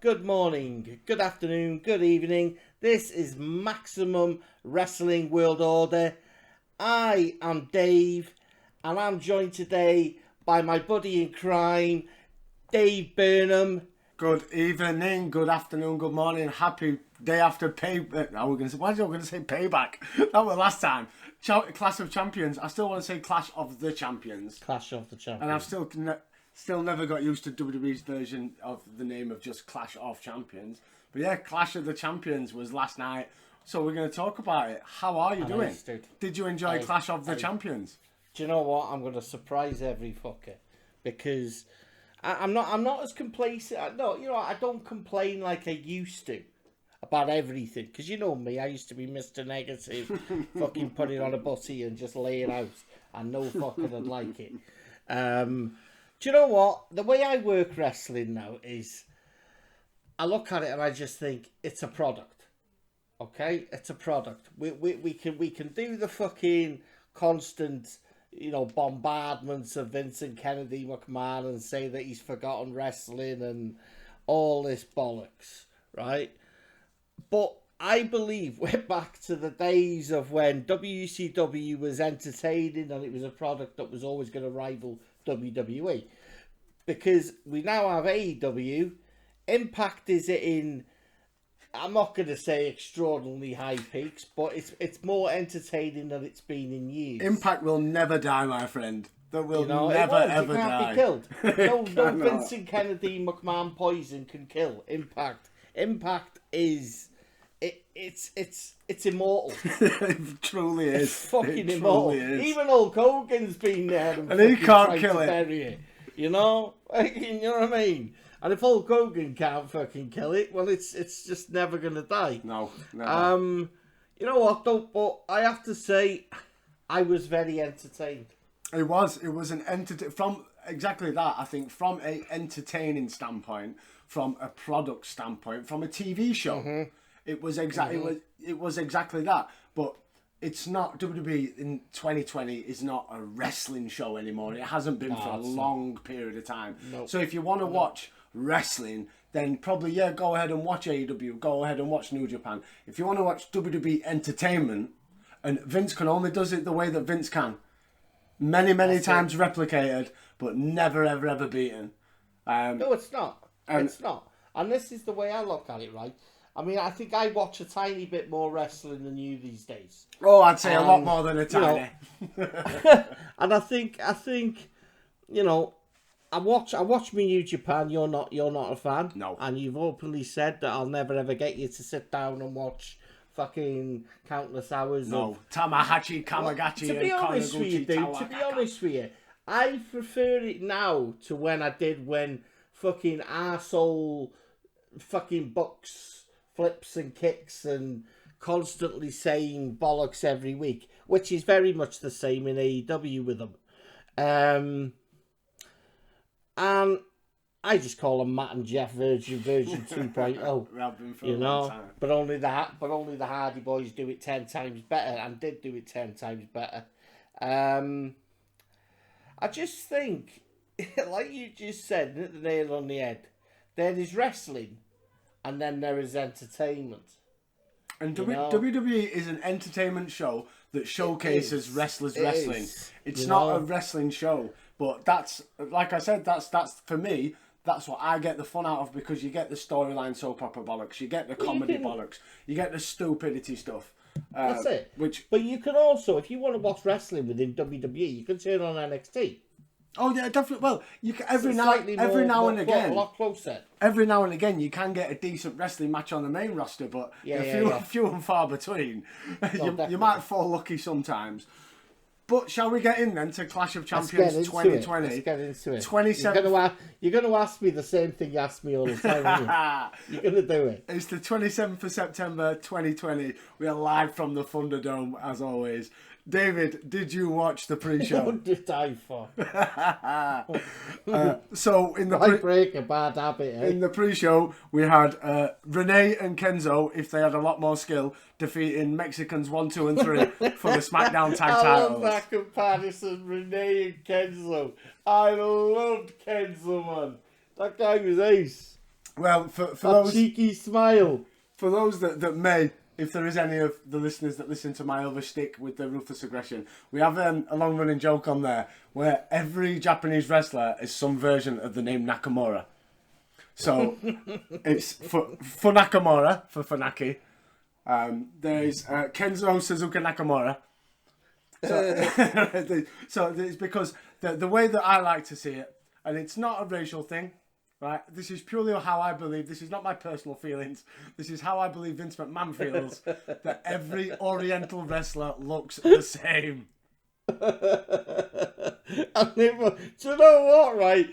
good morning, good afternoon, good evening. This is Maximum Wrestling World Order. I am Dave, and I'm joined today by my buddy in crime, Dave Burnham. Good evening, good afternoon, good morning, happy day after pay. Why was I going to say payback? That was last time. Clash of Champions. I still want to say Clash of the Champions. Clash of the Champions. And I've still never got used to WWE's version of the name of just Clash of Champions. But yeah, Clash of the Champions was last night. So we're going to talk about it. How are you doing? Did you enjoy Clash of the Champions? Do you know what? I'm going to surprise every fucker because I'm not as complacent. I don't complain like I used to about everything. Because you know me, I used to be Mr. Negative, fucking putting on a butty and just lay it out, and no fucker would like it. Do you know what? The way I work wrestling now is, I look at it and I just think it's a product. Okay, it's a product. We can do the fucking constant, bombardments of Vincent Kennedy McMahon and say that he's forgotten wrestling and all this bollocks, right? But I believe we're back to the days of when WCW was entertaining and it was a product that was always going to rival WWE. Because we now have AEW. Impact is in, I'm not going to say extraordinarily high peaks, but it's more entertaining than it's been in years. Impact will never die, my friend. That will never ever die. It can't be killed. No Vincent Kennedy McMahon poison can kill Impact. Impact is it's immortal. It truly is. It's fucking immortal. Is. Even Hulk Hogan's been there and he can't kill it. You know what I mean? And if Hulk Hogan can't fucking kill it, well, it's just never gonna die. No, never. You know what though? But I have to say, I was very entertained. It was an from exactly that. I think from a entertaining standpoint, from a product standpoint, from a TV show, it was exactly that. But it's not, WWE in 2020 is not a wrestling show anymore. It hasn't been for a long period of time. Nope. So if you want to watch wrestling, then probably, go ahead and watch AEW, go ahead and watch New Japan. If you want to watch WWE entertainment, and Vince can only does it the way that Vince can. Many times replicated, but never, ever beaten. No, it's not. It's not. And this is the way I look at it, right? I mean, I think I watch a tiny bit more wrestling than you these days. Oh, I'd say a lot more than a tiny. And I think, I watch me New Japan. You're not a fan. No. And you've openly said that I'll never ever get you to sit down and watch fucking countless hours. No, Tamahashi, Kamagachi, to be honest with you, dude. To be honest with you, I prefer it now to when I did when fucking arsehole fucking Bucks flips and kicks and constantly saying bollocks every week, which is very much the same in AEW with them. And I just call them Matt and Jeff version 2.0. But only the Hardy Boys do it 10 times better and did do it 10 times better. I just think, like you just said, hit the nail on the head. There is wrestling, and then there is entertainment. And WWE is an entertainment show that showcases wrestlers wrestling. It's not a wrestling show, but that's, like I said, that's for me, that's what I get the fun out of, because you get the storyline soap opera bollocks, you get the comedy bollocks, you get the stupidity stuff. That's it. But you can also, if you want to watch wrestling within WWE, you can turn on NXT. Oh yeah, definitely. Well, you can every now and again, a lot closer. Every now and again, you can get a decent wrestling match on the main roster, but few and far between. You might fall lucky sometimes. But shall we get in then to Clash of Champions 2020? Let's get into it. 27. You're going to ask me the same thing you ask me all the time, aren't you? You're going to do it. It's the 27th of September 2020. We are live from the Thunderdome, as always. David, did you watch the pre-show? What did I for? So in the break a bad habit. In the pre-show, we had Renee and Kenzo, if they had a lot more skill, defeating Mexicans 1, 2, and 3 for the SmackDown tag titles. I love that comparison, Renee and Kenzo. I loved Kenzo, man. That guy was ace. Well, for That those cheeky smile. for those that may, if there is any of the listeners that listen to my other stick with the ruthless aggression, we have a long running joke on there where every Japanese wrestler is some version of the name Nakamura. So it's for Nakamura, for Funaki. There's Kenzo Suzuki Nakamura. So, so it's because the way that I like to see it, and it's not a racial thing, right? This is purely how I believe. This is not my personal feelings. This is how I believe Vince McMahon feels, that every Oriental wrestler looks the same. I mean, do you know what, right?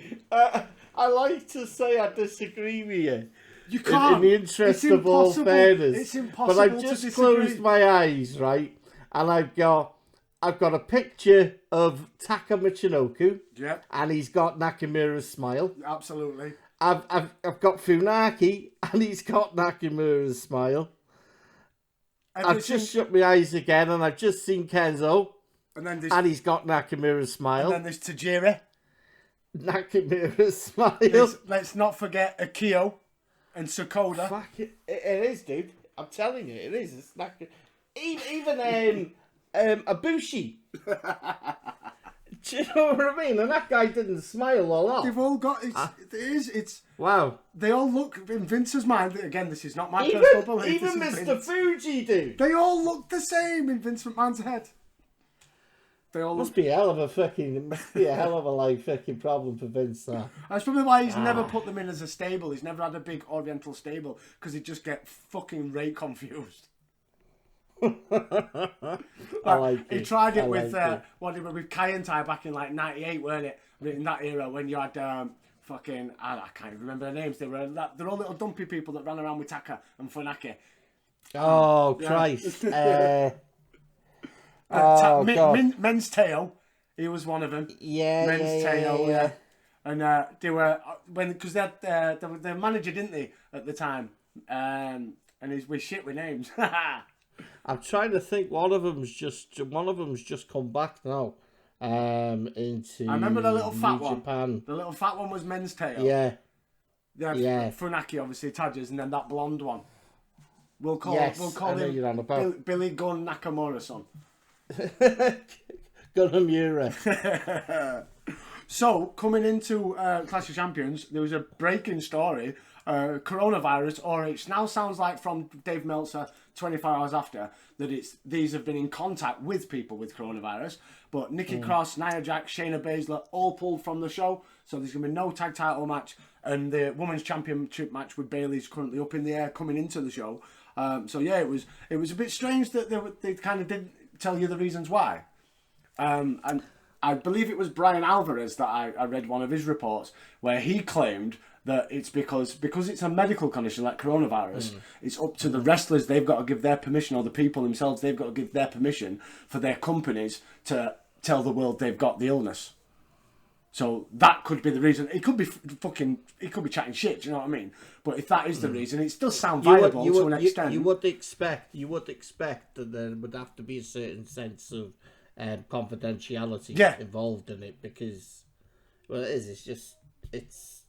I like to say I disagree with you. You can't. In the interest of all fairness. It's impossible. But I've just closed my eyes, right? And I've got a picture of Taka Michinoku. Yep. And he's got Nakamura's smile. Absolutely. I've got Funaki, and he's got Nakamura's smile. I've just shut my eyes again, and I've just seen Kenzo. And he's got Nakamura's smile. And then there's Tajiri. Nakamura's smile. Let's not forget Akio and Sakoda. Fuck it. It is, dude. I'm telling you, it is. It's not... Even Ibushi. Do you know what I mean? And that guy didn't smile a lot. They've all got... It's wow. They all look, in Vince's mind, again, this is not my personal belief. Even Mr. Fuji, dude. They all look the same in Vince McMahon's head. They all must be a hell of a fucking like fucking problem for Vince. That's probably why he's never put them in as a stable. He's never had a big Oriental stable because he'd just get fucking rate confused. I like it. He tried it with with Kaientai back in like '98, weren't it? In that era when you had fucking I can't even remember their names. They're all little dumpy people that ran around with Taka and Funaki. Oh Christ! Men's Tail, he was one of them. Men's Tail, yeah. And they were because they had their manager, didn't they, at the time? And we're shit with names. I'm trying to think. One of them's just come back now. Into I remember the little fat one. Japan. The little fat one was Men's Tail. Yeah. Yeah. Funaki, obviously, Tadges, and then that blonde one. We'll call him Billy Gunn Nakamura-son. Gunamura. So, coming into Clash of Champions, there was a breaking story. Coronavirus, or it now sounds like from Dave Meltzer 24 hours after, that these have been in contact with people with coronavirus. But Nikki Cross, Nia Jax, Shayna Baszler all pulled from the show. So there's going to be no tag title match. And the Women's Championship match with Bayley's currently up in the air coming into the show. So yeah, it was a bit strange that they kind of didn't tell you the reasons why. And I believe it was Brian Alvarez that I read one of his reports where he claimed that it's because it's a medical condition like coronavirus, it's up to the wrestlers. They've got to give their permission, or the people themselves, they've got to give their permission for their companies to tell the world they've got the illness. So that could be the reason. It could be chatting shit, do you know what I mean? But if that is the reason, it still sounds viable to an extent. You would expect that there would have to be a certain sense of confidentiality involved in it, because, well,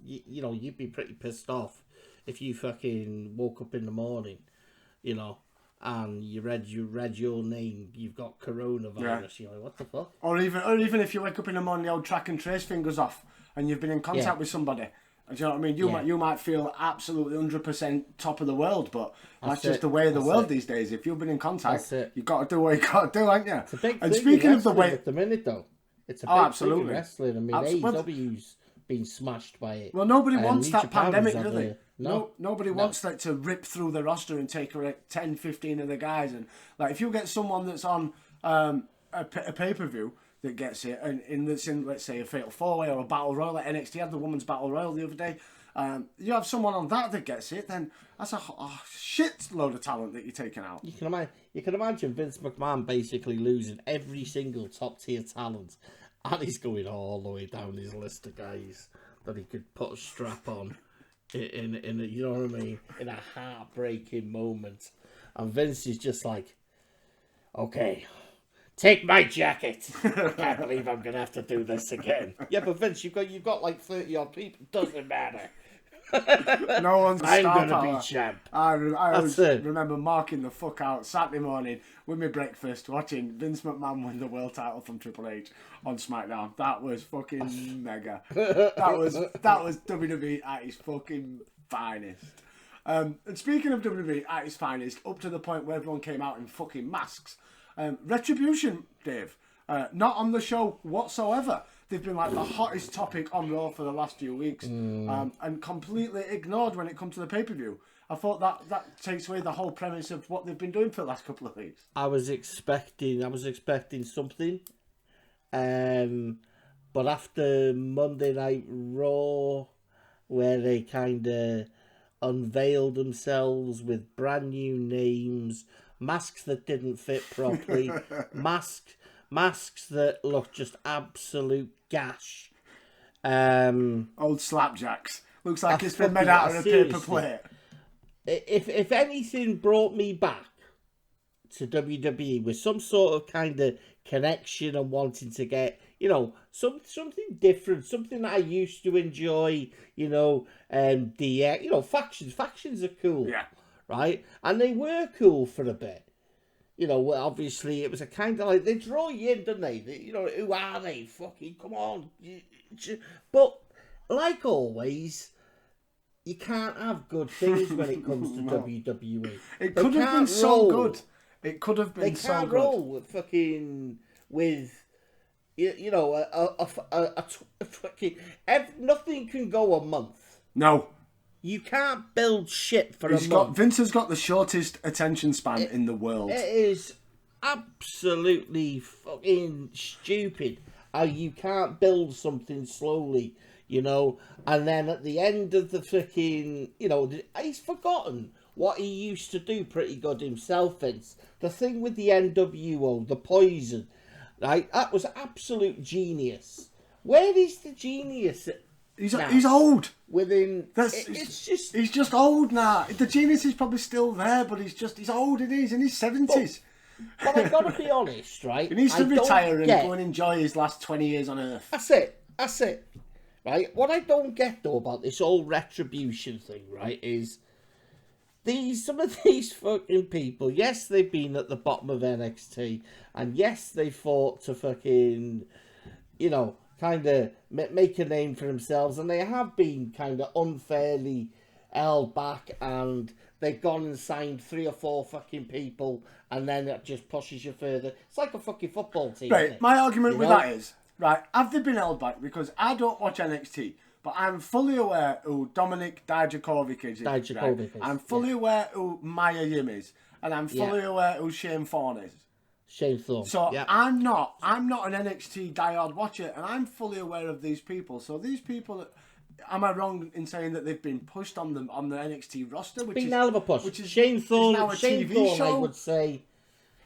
you'd be pretty pissed off if you fucking woke up in the morning, and you read your name, you've got coronavirus. You're like, what the fuck? Or even if you wake up in the morning, the old track and trace fingers off, and you've been in contact with somebody. Do you know what I mean? You might feel absolutely 100% top of the world, but that's just the way of the world these days. If you've been in contact, you've got to do what you got to do, haven't you? It's a big and thing speaking of the way at the minute, though, it's a big thing in wrestling. I mean, AEW's been smashed by it. Well, nobody wants that pandemic, do they? No. Nobody wants that to rip through the roster and take 10, 15 of the guys. And like, if you get someone that's on a pay-per-view that gets it, and that's in, let's say, a Fatal 4-Way or a Battle Royal, like NXT had the Women's Battle Royal the other day, you have someone on that gets it, then that's a shit load of talent that you're taking out. You can imagine Vince McMahon basically losing every single top-tier talent, and he's going all the way down his list of guys that he could put a strap on in a, you know what I mean, in a heartbreaking moment. And Vince is just like, okay, take my jacket. I can't believe I'm gonna have to do this again. Yeah, but Vince, you've got like 30 odd people. Doesn't matter. No one's I'm star gonna power. be champ. I That's always it. remember marking the fuck out Saturday morning with my breakfast, watching Vince McMahon win the world title from Triple H on SmackDown. That was fucking mega. That was WWE at its fucking finest. And speaking of WWE at its finest, up to the point where everyone came out in fucking masks. Retribution, Dave, not on the show whatsoever. They've been like the hottest topic on Raw for the last few weeks, and completely ignored when it comes to the pay-per-view. I thought that takes away the whole premise of what they've been doing for the last couple of weeks. I was expecting something, but after Monday Night Raw, where they kind of unveiled themselves with brand new names, masks that didn't fit properly, masks that looked just absolute gash. Old slapjacks. Looks like it's been made out of a paper plate. If anything brought me back to WWE with some sort of kind of connection and wanting to get, something different, something that I used to enjoy, factions are cool. Yeah. Right? And they were cool for a bit. Obviously it was a kind of like, they draw you in, don't they? Who are they? Fucking, come on. But, like always, you can't have good things when it comes to WWE. It could have been so good. It could have been so good. They can't roll with nothing can go a month. No. You can't build shit for a month. Vince has got the shortest attention span in the world. It is absolutely fucking stupid how you can't build something slowly, and then at the end of the freaking, he's forgotten what he used to do pretty good himself, Vince. The thing with the MWO, the poison, right? That was absolute genius. Where is the genius? He's old. He's just old now. The genius is probably still there, but he's old. He's in his 70s. But I gotta be honest, right? He needs to retire and go and enjoy his last 20 years on Earth. That's it. Right? What I don't get though about this whole retribution thing, right, is some of these fucking people, yes, they've been at the bottom of NXT, and yes, they fought to fucking, kind of make a name for themselves, and they have been kind of unfairly held back, and they've gone and signed 3 or 4 fucking people, and then it just pushes you further. It's like a fucking football team. Right, isn't it? my argument with that is, right, have they been held back? Because I don't watch NXT, but I'm fully aware who Dominic Dijakovic is. I'm fully aware who Maya Yim is, and I'm fully aware who Shane Thorne is. Shane Thorne. So I'm not an NXT diehard watcher, and I'm fully aware of these people. So these people, am I wrong in saying that they've been pushed on the NXT roster? Which is hell of a push. Shane Thorne, I would say.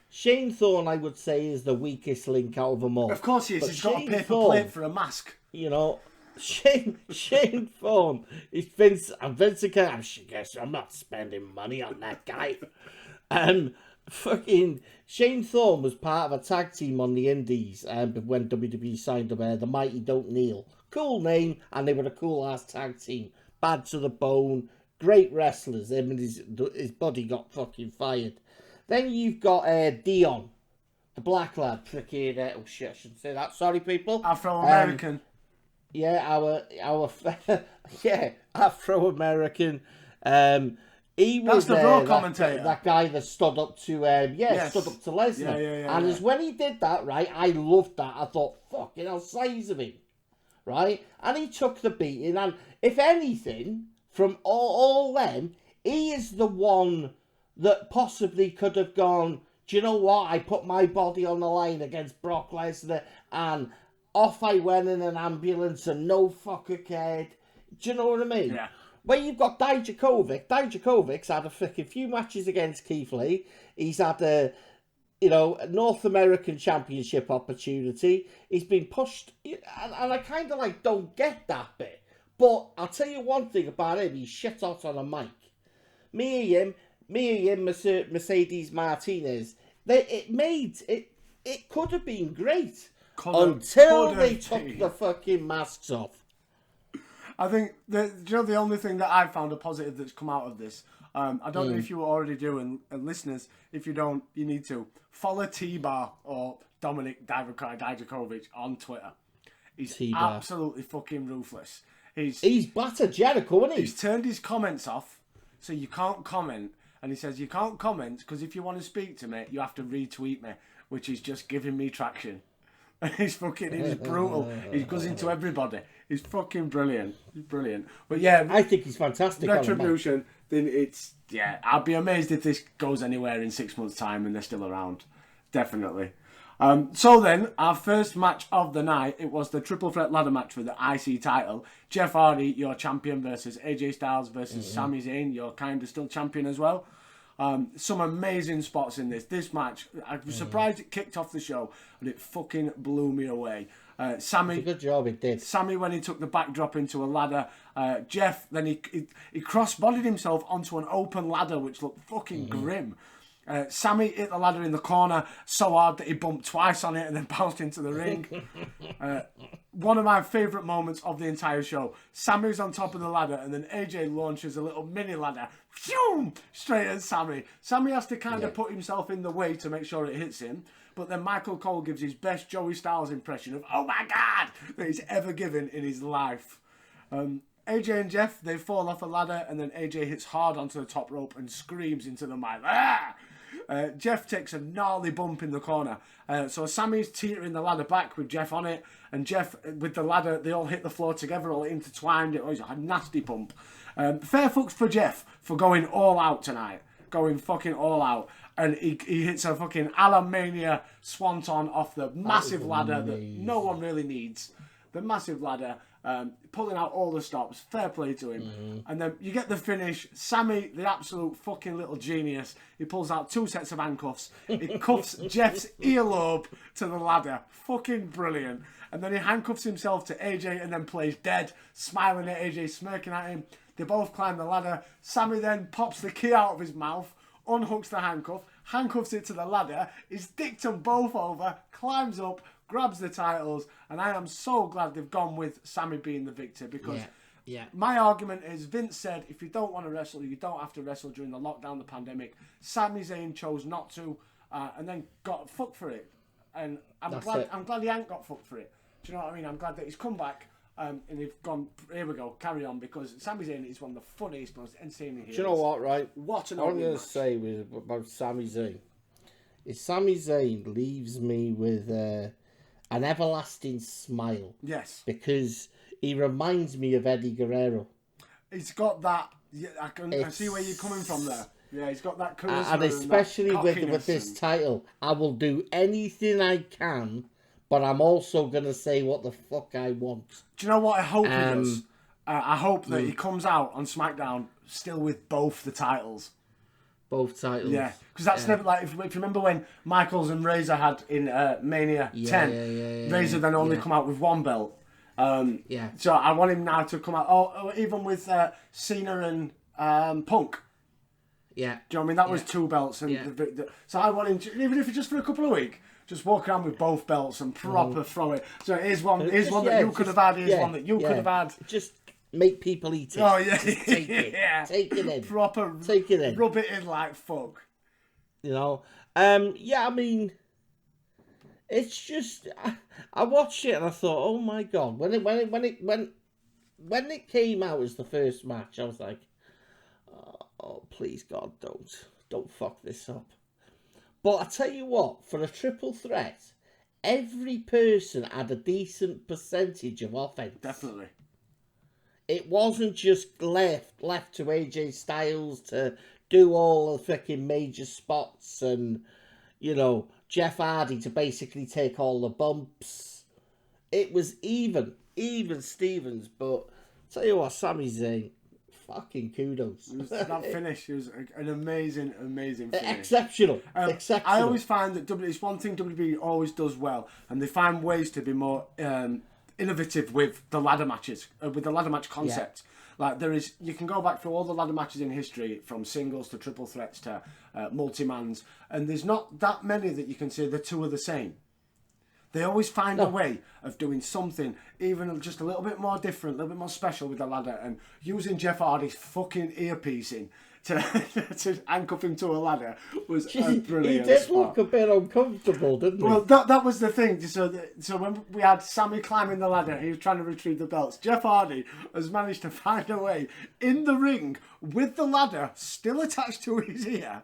Shane Thorne, I would say, is the weakest link out of them all. Of course he is. He's got a paper plate for a mask. Shane Thorne is Vince, and Vince again. I guess I'm not spending money on that guy. Fucking Shane Thorne was part of a tag team on the Indies when WWE signed him. The Mighty Don't Kneel. Cool name, and they were a cool ass tag team. Bad to the bone, great wrestlers. Him and his buddy got fucking fired. Then you've got Dion, the black lad. Freaking I shouldn't say that. Sorry, people. Afro-American. Afro-American. He was the Raw commentator. That guy that stood up to stood up to Lesnar. And when he did that, right, I loved that. I thought, fucking hell, size of him, right? And he took the beating. And if anything, from all them, he is the one that possibly could have gone, do you know what? I put my body on the line against Brock Lesnar, and off I went in an ambulance, and no fucker cared. Do you know what I mean? Yeah. Well, you've got Dijakovic's had a freaking few matches against Keith Lee. He's had a, North American Championship opportunity. He's been pushed, and I kind of don't get that bit. But I'll tell you one thing about him: he's shit hot on a mic. Me and Mercedes Martinez. It could have been great until they took the fucking masks off. I think the only thing that I found a positive that's come out of this. I don't know if you already do, and listeners, if you don't, you need to follow T-Bar or Dominic Dijakovic on Twitter. He's T-Bar. absolutely fucking ruthless. He's battered Jericho, isn't he? He's turned his comments off, so you can't comment. And he says you can't comment because if you want to speak to me, you have to retweet me, which is just giving me traction. And he's brutal. He goes into everybody. He's fucking brilliant. He's brilliant. But yeah, I think he's fantastic. Retribution. Then I'd be amazed if this goes anywhere in 6 months' time and they're still around. Definitely. So then, our first match of the night, it was the triple threat ladder match for the IC title. Jeff Hardy, your champion, versus AJ Styles versus Sami Zayn, your kind of still champion as well. Some amazing spots in this. This match, I was surprised it kicked off the show, and it fucking blew me away. Sami, good job, it did. Sami, when he took the backdrop into a ladder. Jeff, then he cross-bodied himself onto an open ladder, which looked fucking grim. Sami hit the ladder in the corner so hard that he bumped twice on it and then bounced into the ring. One of my favourite moments of the entire show. Sami's on top of the ladder and then AJ launches a little mini ladder straight at Sami. Sami has to kind of put himself in the way to make sure it hits him. But then Michael Cole gives his best Joey Styles impression of "Oh my God" that he's ever given in his life. AJ and Jeff, they fall off a ladder and then AJ hits hard onto the top rope and screams into the mic. Ah! Jeff takes a gnarly bump in the corner. So Sami's teetering the ladder back with Jeff on it. And Jeff, with the ladder, they all hit the floor together, all intertwined. It was a nasty bump. Fair fucks for Jeff for going all out tonight. Going fucking all out. And he hits a fucking Alamania swanton off the massive ladder that no one really needs. The massive ladder. Pulling out all the stops. Fair play to him. And then you get the finish. Sami, the absolute fucking little genius, he pulls out 2 sets of handcuffs. He cuffs Jeff's earlobe to the ladder. Fucking brilliant. And then he handcuffs himself to AJ and then plays dead, smiling at AJ, smirking at him. They both climb the ladder. Sami then pops the key out of his mouth, unhooks the handcuffs it to the ladder. He's dicked them both over, climbs up, grabs the titles, and I am so glad they've gone with Sami being the victor because my argument is Vince said if you don't want to wrestle, you don't have to wrestle during the lockdown, the pandemic. Sami Zayn chose not to, and then got fucked for it. And I'm glad he ain't got fucked for it. Do you know what I mean? I'm glad that he's come back and they've gone, here we go, carry on, because Sami Zayn is one of the funniest, most entertaining heroes. Do you know what, right? What an What I'm going to say about Sami Zayn is Sami Zayn leaves me with an everlasting smile. Yes. Because he reminds me of Eddie Guerrero. He's got that, I see where you're coming from there. Yeah, he's got that charisma. And especially with this title, I will do anything I can, but I'm also going to say what the fuck I want. Do you know what I hope he does? I hope that he comes out on SmackDown still with both the titles. Both titles. Yeah, because that's never like, if you remember when Michaels and Razor had in Mania 10, Razor then only come out with one belt. So I want him now to come out, or even with Cena and Punk. Yeah. Do you know what I mean? That was 2 belts. And so I want him to, even if it's just for a couple of weeks, just walk around with both belts and proper throw it. So here's one that you could have had, here's one that you could have had. Just make people eat it. Oh, yeah. Take it. Take it in. Proper. Take it in. Rub it in like fuck. You know? I mean, it's just, I watched it and I thought, oh my God. When it came out as the first match, I was like, oh, please God, don't fuck this up. But I tell you what, for a triple threat, every person had a decent percentage of offense. Definitely. It wasn't just left to AJ Styles to do all the freaking major spots and, Jeff Hardy to basically take all the bumps. It was even Stevens, but tell you what, Sami Zayn, fucking kudos. That finish was an amazing finish. Exceptional. I always find that it's one thing WWE always does well, and they find ways to be more innovative with the ladder matches, with the ladder match concept. Like you can go back through all the ladder matches in history, from singles to triple threats to multi-mans, and there's not that many that you can say the two are the same. They always find a way of doing something even just a little bit more different, a little bit more special with the ladder, and using Jeff Hardy's fucking earpiecing to handcuff him to a ladder was a brilliant He did spot. look a bit uncomfortable, didn't he? Well, that was the thing. So when we had Sammy climbing the ladder, he was trying to retrieve the belts. Jeff Hardy has managed to find a way in the ring with the ladder still attached to his ear.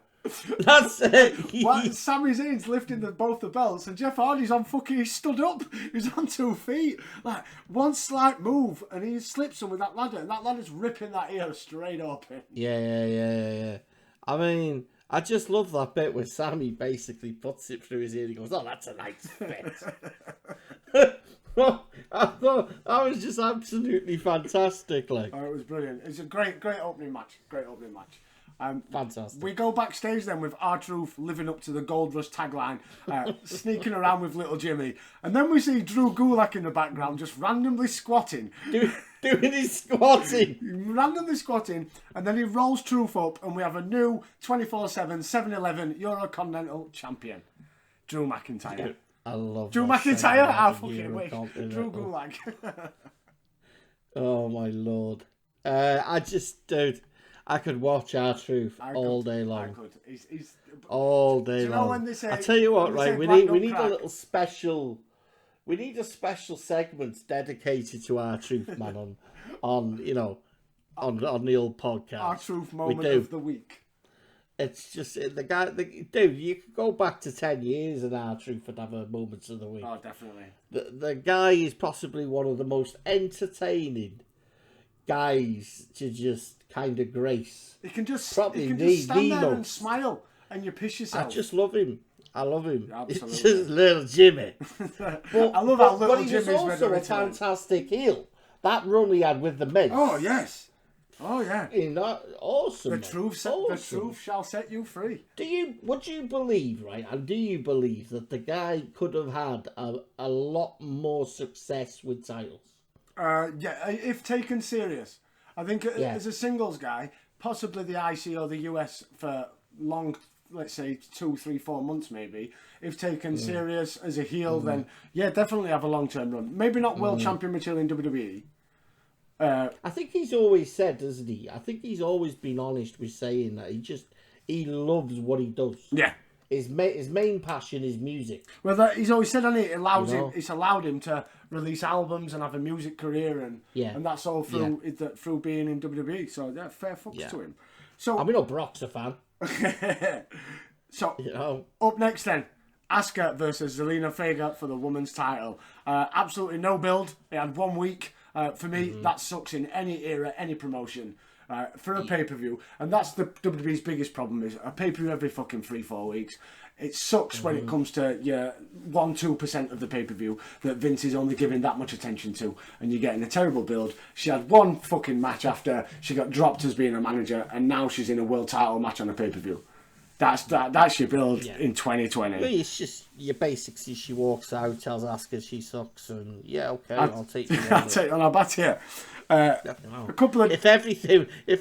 That's it. While Sami Zayn's lifting both the belts, and Jeff Hardy's on he's stood up. He's on 2 feet. Like, one slight move, and he slips him with that ladder, and that ladder's ripping that ear straight open. Yeah. I mean, I just love that bit where Sammy basically puts it through his ear and he goes, "Oh, that's a nice fit." I thought that was just absolutely fantastic. Like, Oh, it was brilliant. It's a great opening match. fantastic. We go backstage then with R-Truth living up to the Gold Rush tagline, sneaking around with little Jimmy. And then we see Drew Gulak in the background just randomly squatting. Doing his squatting. Randomly squatting. And then he rolls Truth up and we have a new 24/7, 7-Eleven Eurocontinental champion. Drew McIntyre. I love Drew that McIntyre? segment Ah, of fucking wait. Eurocontinental. Drew Gulak. Oh, my Lord. I just, dude, I could watch R-Truth all day long. I could. He's All day Do you know long. when they say- I tell you what, when they right? say We black need don't a crack? little special. We need a special segment dedicated to R-Truth, man. On the old podcast. R-Truth moment do. of the week. It's just dude. You could go back to 10 years and R-Truth would have a moments of the week. Oh, definitely. The guy is possibly one of the most entertaining guys to just kind of grace. He can just Probably stand there and most. smile and you piss yourself. I just love him. I love him. Absolutely. It's just little Jimmy. I love how little But he Jimmy's was also a ready to fantastic heel. That run he had with the Miz. Oh, yes. Oh, yeah. Awesome. The man. truth, Awesome. the truth shall set you free. Would you believe, right? And do you believe that the guy could have had a lot more success with titles? Yeah, if taken serious. I think as a singles guy, possibly the IC or the US for long, let's say 2, 3, 4 months maybe. If taken serious as a heel, then yeah, definitely have a long-term run. Maybe not world champion material in WWE. I think he's always said, doesn't he? I think he's always been honest with saying that he loves what he does. Yeah. His main passion is music. Well, he's always said on it, know? it's allowed him to release albums and have a music career, and that's all through through being in WWE. So yeah, fair fucks to him. So I mean, Brock's a fan. So You know, up next then, Asuka versus Zelina Vega for the women's title. Absolutely no build. It had 1 week. For me, that sucks in any era, any promotion. For a pay-per-view, and that's the WWE's biggest problem, is a pay-per-view every fucking 3-4 weeks. It sucks when it comes to 1-2% of the pay-per-view that Vince is only giving that much attention to, and you're getting a terrible build. She had one fucking match after she got dropped as being a manager, and now she's in a world title match on a pay-per-view. That's your build in 2020. well, it's just your basics. She walks out, tells Asuka she sucks, and okay, I'll take you. I'll take you on our bat here. A couple of If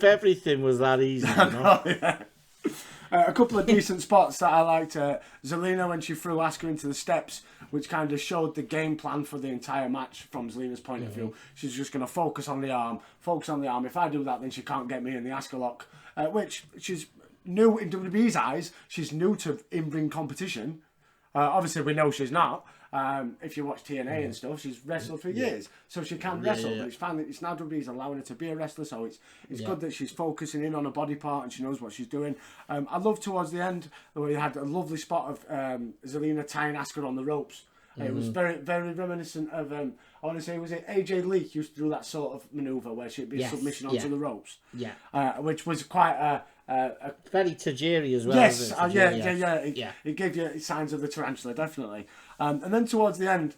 everything was that easy, you know? A couple of decent spots that I liked. Zelina when she threw Asuka into the steps, which kind of showed the game plan for the entire match from Zelina's point of view. She's just going to focus on the arm. If I do that, then she can't get me in the Asuka lock, which she's new in WWE's eyes. She's new to in-ring competition. Obviously, we know she's not. If you watch TNA and stuff, she's wrestled for years, so she can wrestle. But it's fine that it's now WWE's allowing her to be a wrestler, so it's good that she's focusing in on a body part and she knows what she's doing. I love towards the end where you had a lovely spot of Zelina tying Asuka on the ropes. It was very, very reminiscent of I want to say, was it AJ Lee used to do that sort of maneuver where she'd be submission onto the ropes, which was quite a very Tajiri as well. Yes, isn't it? It gave you signs of the tarantula, definitely. And then towards the end,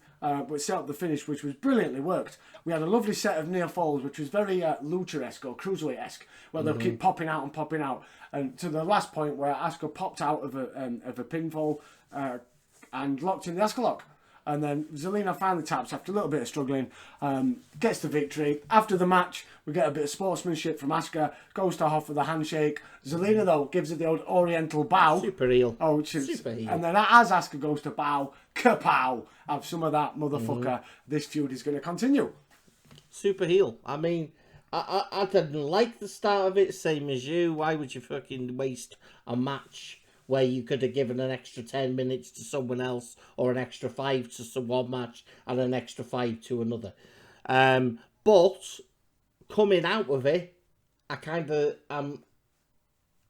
we set up the finish, which was brilliantly worked. We had a lovely set of near falls, which was very Lucha-esque or Cruiserweight-esque, where they'll keep popping out. And to the last point where Asuka popped out of a pinfall and locked in the Asuka lock. And then Zelina finally taps after a little bit of struggling, gets the victory. After the match, we get a bit of sportsmanship from Asuka, goes to Hoff for the handshake. Zelina, though, gives her the old oriental bow. Super heel. Oh, which is, Super heel. and then as Asuka goes to bow, kapow, have some of that motherfucker. This feud is going to continue. Super heel. I mean, I didn't like the start of it, same as you. Why would you fucking waste a match where you could have given an extra 10 minutes to someone else, or an extra 5 to one match and an extra 5 to another? But coming out of it, I kind of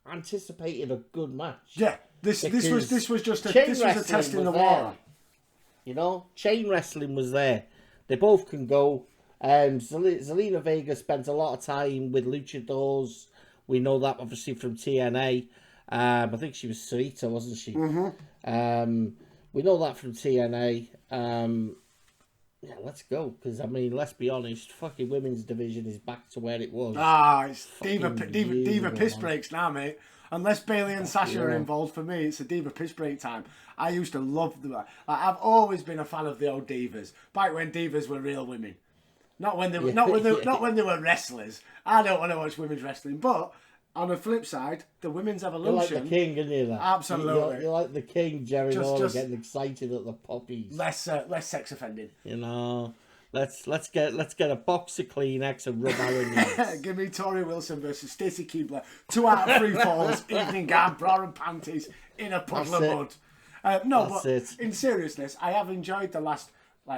anticipated a good match. Yeah, this was just a test in the there. water. You know, chain wrestling was there. They both can go. Zelina Vega spent a lot of time with luchadors. We know that obviously from TNA. I think she was Sarita, wasn't she? Mm-hmm. We know that from TNA. Yeah, let's go. Because, I mean, let's be honest, fucking women's division is back to where it was. It's diva piss breaks now, mate. Unless Bailey and Sasha are involved, for me, it's a diva piss break time. I used to love them. I've always been a fan of the old divas. Back when divas were real women. Not when they were not when they were wrestlers. I don't want to watch women's wrestling, but on the flip side, the women's evolution. You're like the king, aren't you? That? Absolutely. You're like the king, Jerry Lawler, getting excited at the poppies. Less sex offending. You know, let's get a box of Kleenex and rub our knees. Give me Tori Wilson versus Stacey Keibler. 2 out of 3 falls, evening gown, bra and panties in a puddle of mud. In seriousness, I have enjoyed the last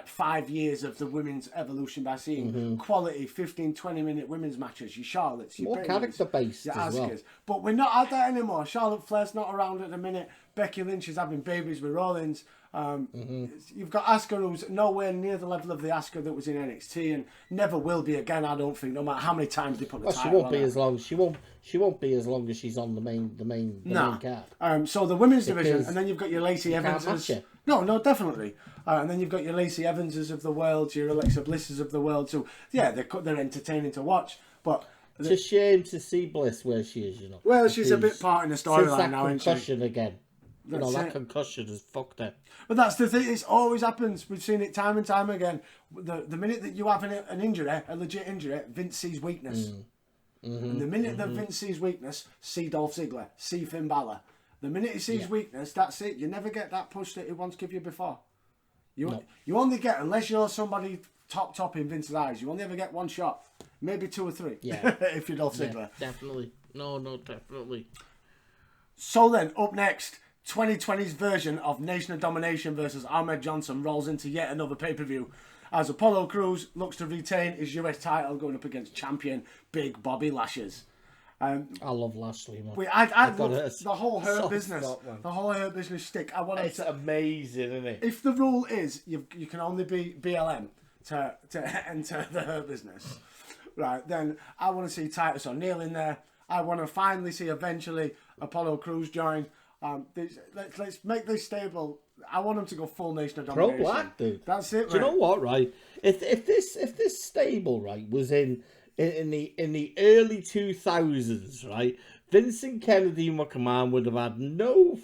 5 years of the women's evolution by seeing quality 15-20 minute women's matches, your Charlottes, your more character based your as well. But we're not at that anymore. Charlotte Flair's not around at the minute. Becky Lynch is having babies with Rollins. You've got Asuka, who's nowhere near the level of the Asuka that was in NXT and never will be again, I don't think, no matter how many times they put the title she won't on be her. as long. She won't be as long as she's on the main card. So the women's division, and then you've got your Lacey can't Evanses. match it. No, definitely. And then you've got your Lacey Evanses of the world, your Alexa Blisses of the world. So yeah, they're entertaining to watch. But it's a shame to see Bliss where she is. You know. Well, she's a bit part in the storyline now, isn't she? Concussion again. That concussion has fucked her. But that's the thing. It always happens. We've seen it time and time again. The minute that you have an injury, a legit injury, Vince sees weakness. And the minute that Vince sees weakness, see Dolph Ziggler, see Finn Balor. The minute he sees weakness, that's it. You never get that push that he once gave you before. You only get, unless you're somebody top in Vince's eyes, you only ever get 1 shot. Maybe 2 or 3. Yeah. If you're Dolph Ziggler. Yeah, definitely. No, definitely. So then, up next, 2020's version of Nation of Domination versus Ahmed Johnson rolls into yet another pay-per-view as Apollo Crews looks to retain his US title going up against champion Big Bobby Lashes. I love Lashley, man. I love the whole Hurt Business. The whole Hurt Business shtick. It's amazing, isn't it? If the rule is you can only be BLM to enter the Hurt Business, right, then I want to see Titus O'Neil in there. I want to finally see eventually Apollo Crews join. Let's make this stable. I want him to go full Nation of Domination. Pro Black, dude. That's it. Do you know what? Right, if this stable right was in the early 2000s, right, Vincent Kennedy McMahon would have had no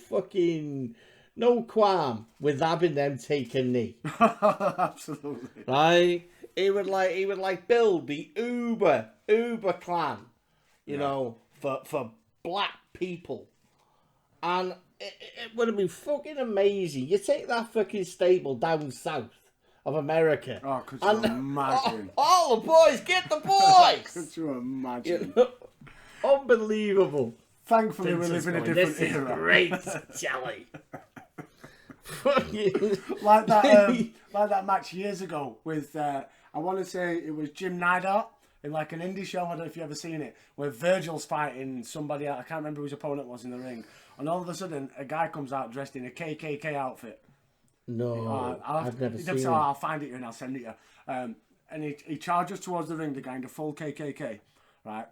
qualm with having them take a knee. Absolutely. Right, he would build the Uber clan, you know, for black people. And it would have been fucking amazing. You take that fucking stable down south of America. Oh, could you imagine? All the boys, get the boys! Could you imagine? Unbelievable. Thankfully, we live in a different this era. Is great jelly. like that match years ago with, I want to say it was Jim Neidhart. In like an indie show, I don't know if you've ever seen it, where Virgil's fighting somebody else. I can't remember who his opponent was in the ring. And all of a sudden, a guy comes out dressed in a KKK outfit. No, I've never seen it. I'll find it here and I'll send it to you. And he charges towards the ring, the guy in the full KKK, right?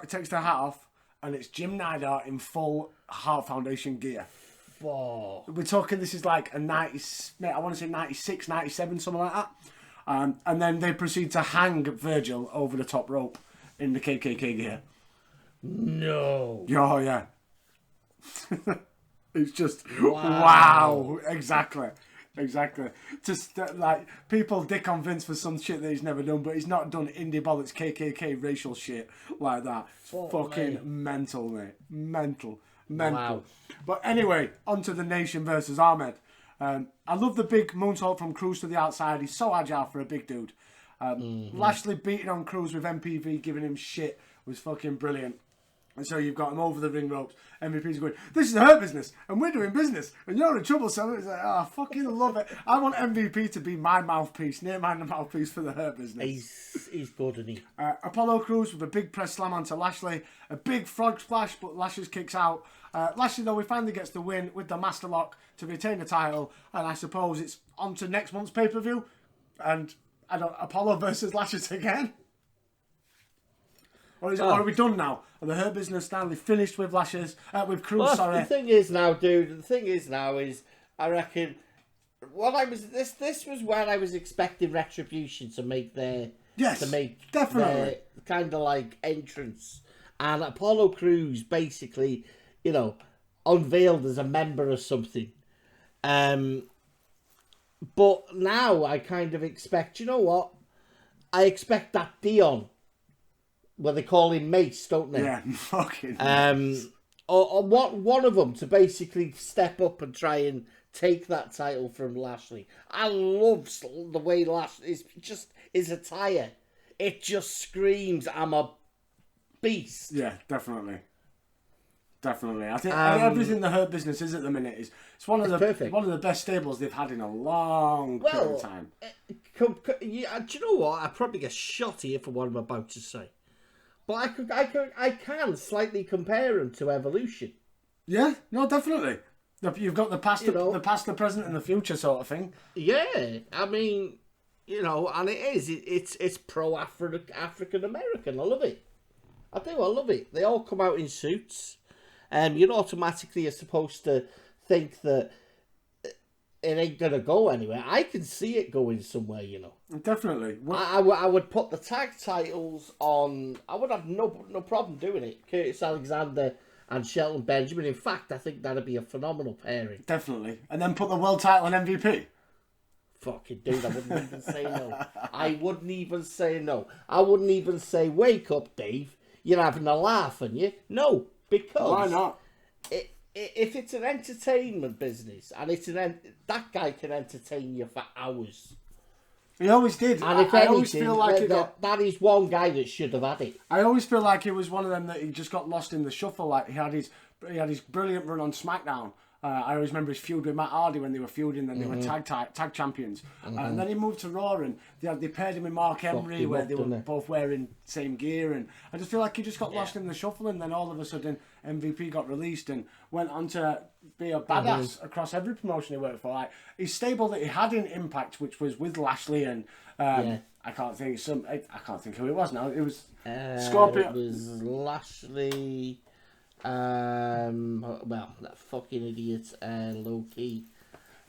Takes the hat off, and it's Jim Neidhart in full Heart Foundation gear. Whoa. We're talking, this is like a 90s, I want to say 96, 97, something like that. And then they proceed to hang Virgil over the top rope in the KKK gear. No. Oh, yeah. It's just, wow. Exactly. Exactly. Just like people dick on Vince for some shit that he's never done, but he's not done indie bollocks KKK racial shit like that. Fucking mental, mate. Mental. Wow. But anyway, on to the Nation versus Ahmed. I love the big moonsault from Cruz to the outside. He's so agile for a big dude. Lashley beating on Cruz with MPV, giving him shit, was fucking brilliant. And so you've got him over the ring ropes. MVP's going, this is her business, and we're doing business, and you're in trouble, so it's like, oh, I fucking love it. I want MVP to be my mouthpiece, near my mouthpiece for the Hurt Business. He's good, isn't he? Apollo Crews with a big press slam onto Lashley. A big frog splash, but Lashley kicks out. Lashley, though, he finally gets the win with the Master Lock to retain the title, and I suppose it's on to next month's pay-per-view, and Apollo versus Lashley again. Or are we done now? Are the Hurt Business Stanley finished with Lashes? With Cruz, well, sorry. The thing is now, dude. The thing is now is, I reckon, this was where I was expecting Retribution to make their definitely their kind of like entrance, and Apollo Crews basically, you know, unveiled as a member of something. But now I kind of expect, you know what? I expect that Dion. Where they call him Mace, don't they? Yeah, fucking. Or one of them to basically step up and try and take that title from Lashley. I love the way Lashley is just his attire. It just screams, "I'm a beast." Yeah, definitely. I think everything the Hurt Business is at the minute it's one of the best stables they've had in a long period of time. Do you know what? I probably get shot here for what I'm about to say. But I can slightly compare them to Evolution. Yeah, no, definitely. You've got the past, the past, the present, and the future sort of thing. Yeah, I mean, you know, and it's pro African American. I love it. I do. I love it. They all come out in suits, and you automatically are supposed to think that it ain't gonna go anywhere. I can see it going somewhere, you know. Definitely. I would put the tag titles on. I would have no problem doing it. Curtis Alexander and Shelton Benjamin. In fact, I think that'd be a phenomenal pairing. Definitely. And then put the world title on MVP. Fucking dude, I wouldn't even say no. I wouldn't even say no. I wouldn't even say, wake up, Dave. You're having a laugh, aren't you? No, because why not? If it's an entertainment business and that guy can entertain you for hours. He always did. And if anything, I always feel like that is one guy that should have had it. I always feel like he was one of them that he just got lost in the shuffle. Like he had his brilliant run on SmackDown. I always remember his feud with Matt Hardy when they were feuding, then they were tag champions. And then he moved to Raw, and they paired him with Mark Henry, where they were both wearing same gear. And I just feel like he just got lost in the shuffle, and then all of a sudden MVP got released and went on to be a badass across every promotion he worked for. Like his stable that he had in Impact, which was with Lashley and I can't think who it was now. It was Scorpio. It was Lashley. Well, that fucking idiot, Loki.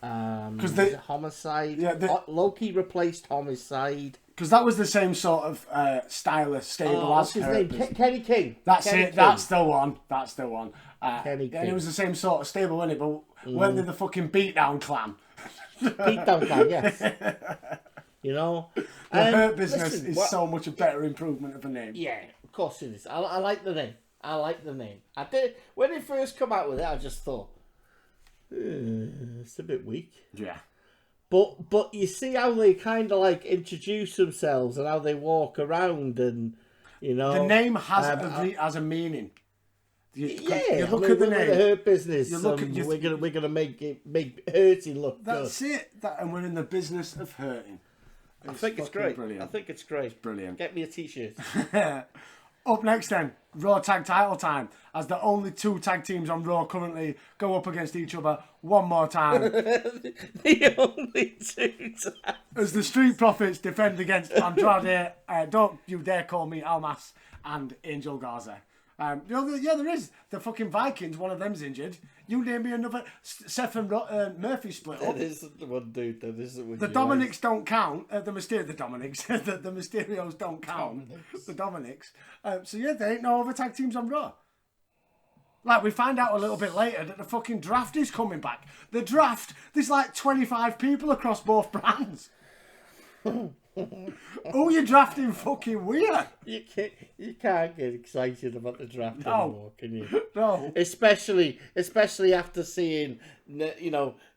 Because Homicide. Yeah, Loki replaced Homicide. Because that was the same sort of stable as his name? Kenny King. That's Kenny it. King. That's the one. Kenny King. And it was the same sort of stable, wasn't it? But weren't they the fucking Beatdown Clan? Beatdown Clan, yes. You know, the Hurt Business is so much a better improvement of a name. Yeah, of course it is. I like the name. I did when it first come out with it. I just thought it's a bit weak. Yeah. But you see how they kind of like introduce themselves and how they walk around, and you know the name has a meaning. You look at the name. The Hurt Business. We're gonna make hurting look good. That's it. And we're in the business of hurting. I think it's great. Brilliant. I think it's great. It's brilliant. Get me a t-shirt. Up next then, Raw Tag Title time, as the only two tag teams on Raw currently go up against each other one more time. The only two tags. As the Street Profits defend against Andrade, Don't You Dare Call Me Almas, and Angel Garza. There is. The fucking Vikings, one of them's injured. You name me another. Seth and Murphy split up. That isn't the one dude. That isn't one. The Dominics don't count. The Dominics. the Mysterios don't count. The Dominics. So yeah, there ain't no other tag teams on Raw. Like, we find out a little bit later that the fucking draft is coming back. The draft, there's like 25 people across both brands. Who you drafting fucking weird? You can't get excited about the draft anymore, can you? No. Especially after seeing,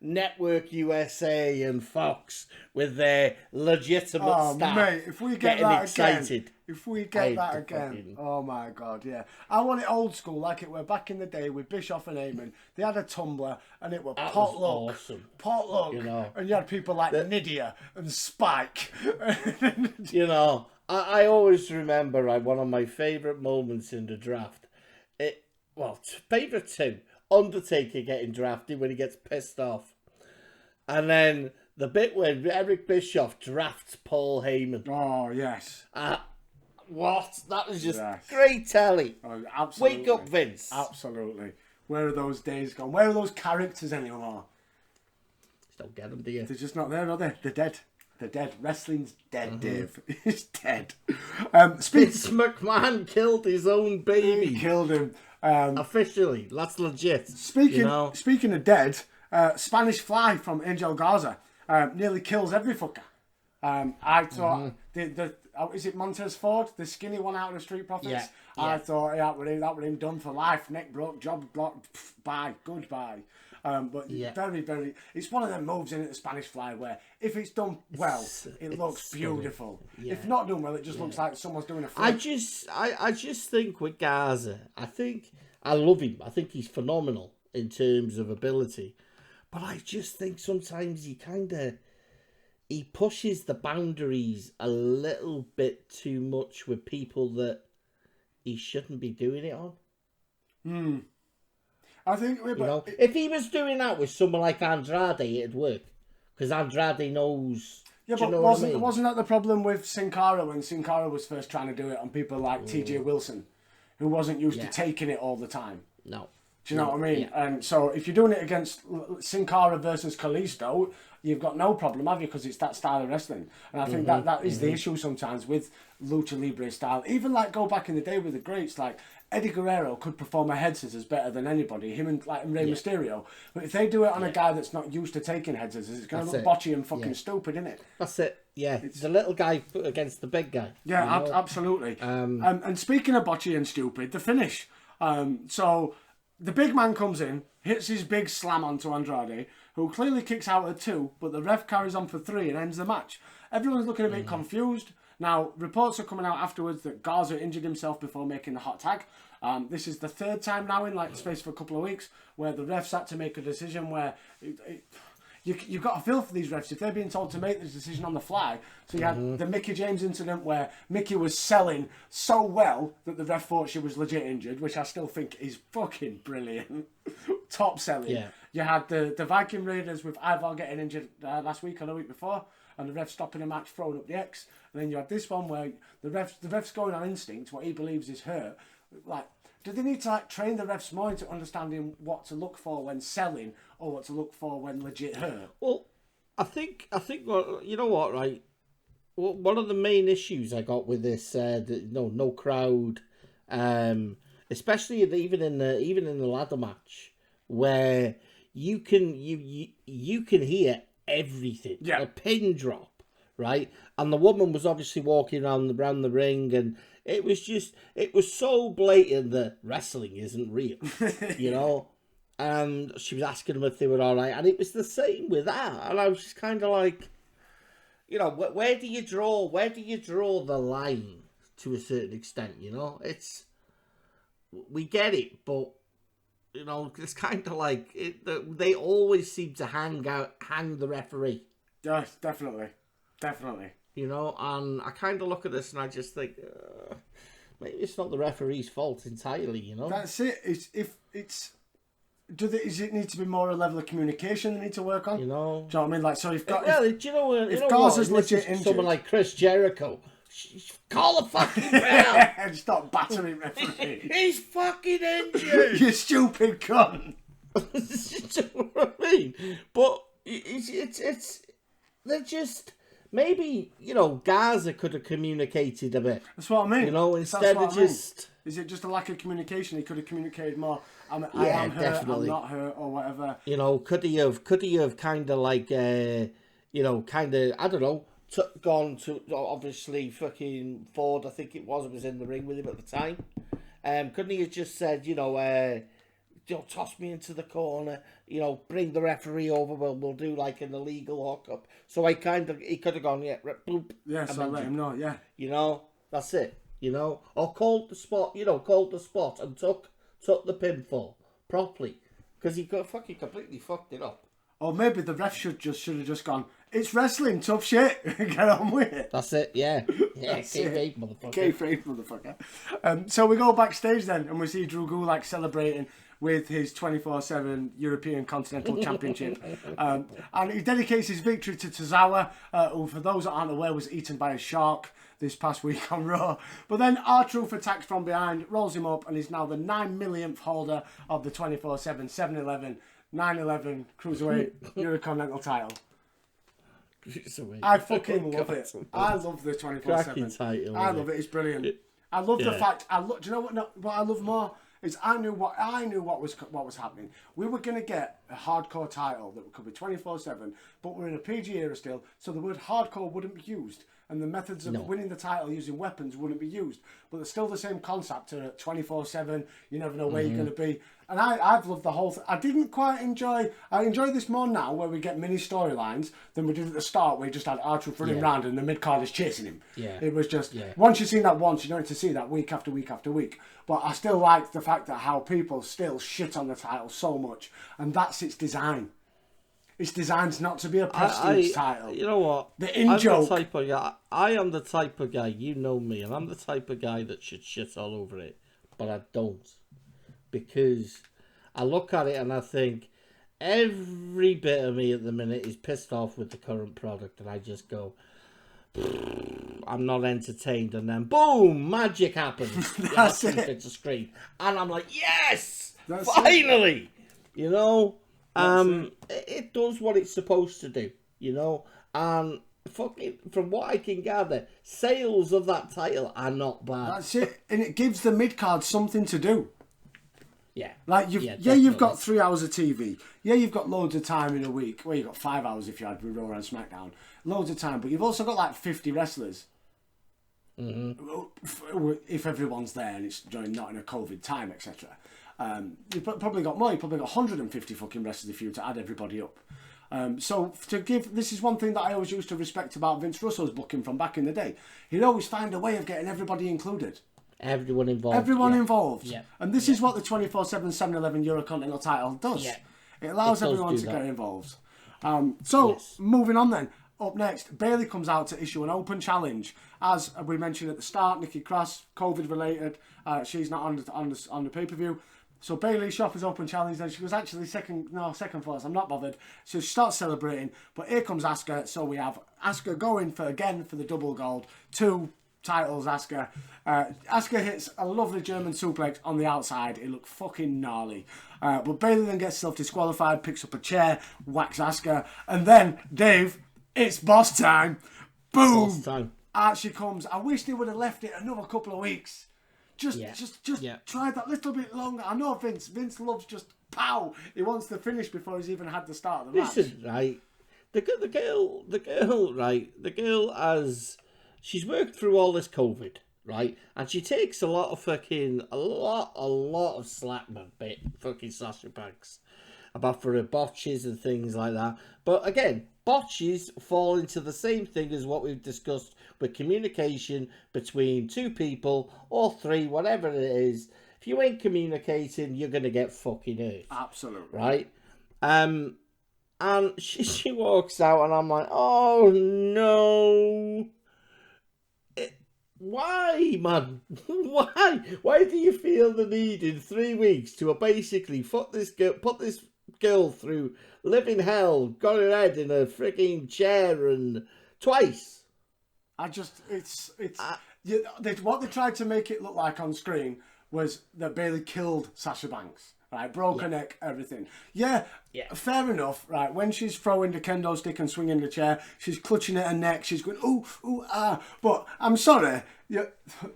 Network USA and Fox with their legitimate staff. Mate, if we get getting that excited. again, oh my God, yeah. I want it old school, like it were back in the day with Bischoff and Heyman. They had a tumbler and it was potluck. Awesome. Potluck. And you had people like Nydia and Spike. I always remember one of my favourite moments in the draft. Favourite two. Undertaker getting drafted when he gets pissed off. And then the bit where Eric Bischoff drafts Paul Heyman. Oh, yes. What? That was just great telly. Oh, absolutely. Wake up, Vince. Absolutely. Where are those days gone? Where are those characters anymore? Just don't get them, do you? They're just not there, are they? They're dead. They're dead. Wrestling's dead, Dave. It's dead. Vince McMahon killed his own baby. He killed him. Officially. That's legit. Speaking of dead, Spanish Fly from Angel Garza nearly kills every fucker. I thought is it Montez Ford, the skinny one out of the Street Profits? Yeah. I thought that would him done for life. Neck broke, job blocked, bye, goodbye. But very, very. It's one of them moves in it, the Spanish Fly, where if it's done well, it looks beautiful. Yeah. If not done well, it just looks like someone's doing a flip. I just think with Garza, I love him. I think he's phenomenal in terms of ability, but I just think sometimes he pushes the boundaries a little bit too much with people that he shouldn't be doing it on. I think if he was doing that with someone like Andrade, it'd work, because Andrade knows. Yeah, but wasn't that the problem with Sin Cara when Sin Cara was first trying to do it on people like T.J. Wilson, who wasn't used to taking it all the time? No. Do you know what I mean? Yeah. And so if you're doing it against Sin Cara versus Kalisto, you've got no problem, have you? Because it's that style of wrestling. And I think that is the issue sometimes with Lucha Libre style. Even like go back in the day with the greats, like Eddie Guerrero could perform a head scissors better than anybody, him and Rey Mysterio. But if they do it on a guy that's not used to taking head scissors, it's going to look botchy and fucking stupid, isn't it? That's it. Yeah, it's the little guy against the big guy. Yeah, absolutely. And speaking of botchy and stupid, the finish. So the big man comes in, hits his big slam onto Andrade, who clearly kicks out at 2, but the ref carries on for 3 and ends the match. Everyone's looking a bit confused. Now, reports are coming out afterwards that Garza injured himself before making the hot tag. This is the 3rd time now in the space of a couple of weeks where the refs had to make a decision where you've got to feel for these refs if they're being told to make this decision on the fly. So you had the Mickie James incident where Mickie was selling so well that the ref thought she was legit injured, which I still think is fucking brilliant. Top selling. Yeah. You had the Viking Raiders with Ivar getting injured last week or the week before, and the ref stopping a match, throwing up the X. And then you had this one where the ref's going on instinct, what he believes is hurt. Like, do they need to train the refs more into understanding what to look for when selling or what to look for when legit hurt? Well, I think you know what, right? Well, one of the main issues I got with this, no crowd, especially even in the ladder match, where you can hear everything, a pin drop, right? And the woman was obviously walking around the ring, and it was so blatant that wrestling isn't real, And she was asking them if they were all right, and it was the same with that. And I was just kind of like, where do you draw the line to a certain extent? We get it, but it's kind of like they always seem to hang the referee. Yes, definitely. And I kind of look at this and I just think, maybe it's not the referee's fault entirely, That's it. Does it need to be more a level of communication they need to work on? Do you know what I mean? Like, so if Garza's legit injured, someone like Chris Jericho, call the fucking bell and stop battering referee. He's fucking injured. You stupid cunt. You know what I mean? But it's they're just. Maybe, Garza could have communicated a bit. That's what I mean. Instead of just Is it just a lack of communication? He could have communicated more. I am hurt, definitely. I'm not hurt, or whatever. You know, could he have kind of like, I don't know, gone to, obviously, fucking Ford, I think it was in the ring with him at the time. Couldn't he have just said, toss me into the corner, bring the referee over, we'll do like an illegal hookup. So he could have gone, boop. Yeah, so I let him know, yeah. That's it, or called the spot and took the pinfall properly, because he got fucking completely fucked it up. Or maybe the ref should have just gone, it's wrestling, tough shit, get on with it. That's it, yeah. Kayfabe, motherfucker. Kayfabe, motherfucker. So we go backstage then, and we see Drew Gulak celebrating with his 24/7 European Continental Championship. And he dedicates his victory to Tozawa, who, for those that aren't aware, was eaten by a shark this past week on Raw. But then R-Truth attacks from behind, rolls him up, and is now the 9 millionth holder of the 24/7 7-Eleven 9/11 Cruiserweight Eurocontinental title. I fucking love it. I love the 24/7. I love it. It's brilliant. I love the fact. Do you know what? No, what I love more is I knew what was happening. We were gonna get a hardcore title that could be 24/7, but we're in a PG era still, so the word hardcore wouldn't be used, and the methods of winning the title using weapons wouldn't be used. But it's still the same concept to 24/7. You never know where you're gonna be. And I've loved the whole thing. I didn't quite enjoy... I enjoy this more now, where we get mini storylines, than we did at the start, where we just had R-Truth running around and the mid-card is chasing him. Yeah. It was just... Once you've seen that once, you don't need to see that week after week after week. But I still like the fact that how people still shit on the title so much. And that's its design. It's designed not to be a prestige title. You know what? The in-joke. I am the type of guy, you know me, and I'm the type of guy that should shit all over it. But I don't. Because I look at it and I think every bit of me at the minute is pissed off with the current product, and I just go, I'm not entertained, and then boom, magic happens. That's it. It's a screen, and I'm like, yes, finally, it does what it's supposed to do, and fucking, from what I can gather, sales of that title are not bad. That's it, and it gives the mid-card something to do. Yeah. Like, you've got 3 hours of TV. Yeah, you've got loads of time in a week. Well, you've got 5 hours if you had Raw and SmackDown. Loads of time. But you've also got like 50 wrestlers. Mm-hmm. If everyone's there and it's not in a COVID time, etc. You've probably got more. You've probably got 150 fucking wrestlers if you were to add everybody up. So this is one thing that I always used to respect about Vince Russo's booking from back in the day. He'd always find a way of getting everybody included. Everyone involved. Involved. Yeah. And this is what the 24/7 7-Eleven Eurocontinental title does. Yeah. It allows everyone to get involved. Moving on then. Up next, Bayley comes out to issue an open challenge. As we mentioned at the start, Nikki Cross, COVID related. She's not on the pay-per-view. So Bayley offers open challenge, and she was actually second first. I'm not bothered. So she starts celebrating, but here comes Asuka. So we have Asuka going for the double gold. 2 titles, Asuka. Asuka hits a lovely German suplex on the outside. It looked fucking gnarly. But Bayley then gets self-disqualified, picks up a chair, whacks Asuka, and then, Dave, it's boss time. Boom! Boss time. Out she comes. I wish they would have left it another couple of weeks. Just try that little bit longer. I know Vince. Vince loves just pow. He wants to finish before he's even had the start of the match. Listen, right. The girl has... She's worked through all this COVID, right? And she takes a lot of slack, man, fucking Sasha Banks, about for her botches and things like that. But again, botches fall into the same thing as what we've discussed with communication between 2 people or 3, whatever it is. If you ain't communicating, you're gonna get fucking hurt. Absolutely. Right? And she walks out, and I'm like, oh no. Why, man? Why? Why do you feel the need in 3 weeks to basically put this girl through living hell, got her head in a freaking chair and twice? What they tried to make it look like on screen was that Bayley killed Sasha Banks. right? Broke her neck, everything. Yeah, fair enough, right? When she's throwing the kendo stick and swinging the chair, she's clutching at her neck, she's going, ooh, ooh, ah. But I'm sorry,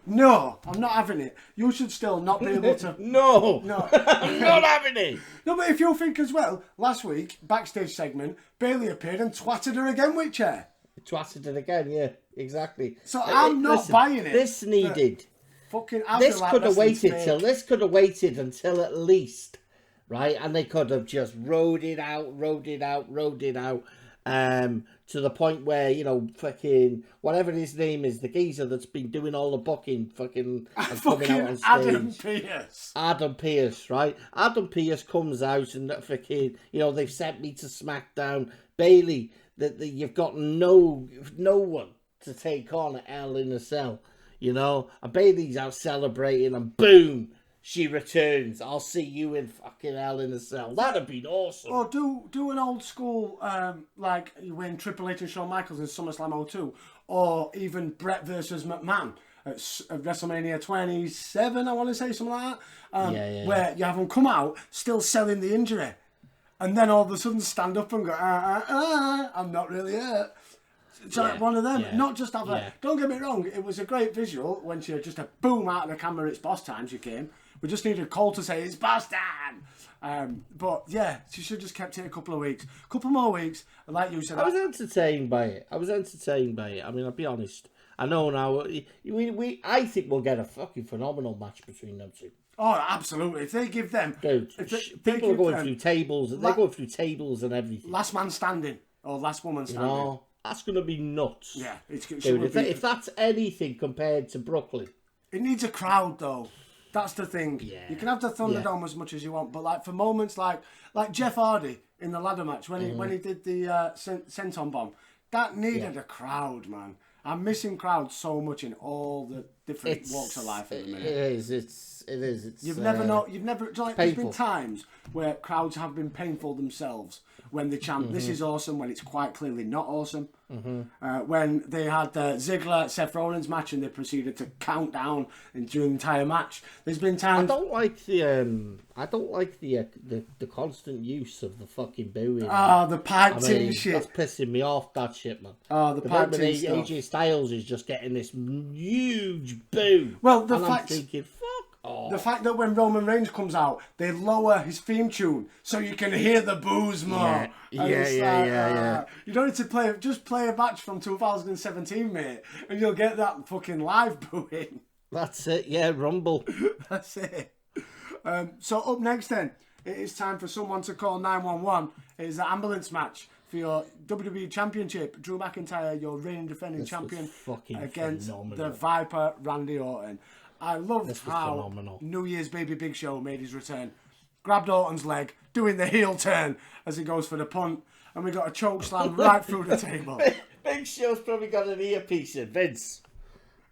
no, I'm not having it. You should still not be able to... No, No. I'm not having it. No, but if you think as well, last week, backstage segment, Bailey appeared and twatted her again with chair. Twatted it again, yeah, exactly. So I'm not buying it. This needed... Fucking This could have waited until at least, right? And they could have just rode it out, to the point where, you know, fucking whatever his name is, the geezer that's been doing all the booking, fucking and coming out on stage. Adam Pearce, right? Adam Pearce comes out and fucking, you know, they've sent me to SmackDown. Bailey, that you've got no one to take on at Hell in a Cell. You know, and Bailey's out celebrating, and boom, she returns. I'll see you in fucking Hell in a Cell. That'd be awesome. Or do an old school, like when Triple H and Shawn Michaels in SummerSlam 02, or even Brett versus McMahon at WrestleMania 27, I want to say, something like that. Where you have them come out still selling the injury, and then all of a sudden stand up and go, I'm not really hurt. So like one of them, not just have a... Don't get me wrong, it was a great visual when she had just a boom out of the camera, it's boss time, she came. We just needed Cole to say, it's boss time! But yeah, she should have just kept it a couple of weeks. Couple more weeks, and like you said... I was entertained by it. I mean, I'll be honest. I know now, I think we'll get a fucking phenomenal match between them two. Oh, absolutely. If they give them... Dude, people are going through tables, they're going through tables and everything. Last man standing, or last woman standing. You know? That's going to be nuts. Yeah. Dude, if that's anything compared to Brooklyn. It needs a crowd, though. That's the thing. Yeah. You can have the Thunderdome as much as you want, but like for moments like Jeff Hardy in the ladder match, when he did the senton bomb, that needed a crowd, man. I'm missing crowds so much in all the different walks of life at the minute. It is. You've never like, there's been times where crowds have been painful themselves when they chant, this is awesome, when it's quite clearly not awesome. When they had the Ziggler Seth Rollins match and they proceeded to count down during the entire match. There's been times... I don't like the constant use of the fucking booing. The pipe team shit. That's pissing me off, that shit, man. The pipe team stuff. AJ Styles is just getting this huge boo. Well, I'm thinking, fuck off. The fact that when Roman Reigns comes out, they lower his theme tune so you can hear the boos more. Yeah. You don't need to play a match from 2017, mate, and you'll get that fucking live booing. That's it, yeah, Rumble. That's it. So up next then, it is time for someone to call 911. It is the ambulance match for your WWE Championship. Drew McIntyre, your reigning defending champion, against the Viper, Randy Orton. I loved how New Year's Baby Big Show made his return. Grabbed Orton's leg, doing the heel turn as he goes for the punt, and we got a choke slam right through the table. Big Show's probably got an earpiece in. Vince,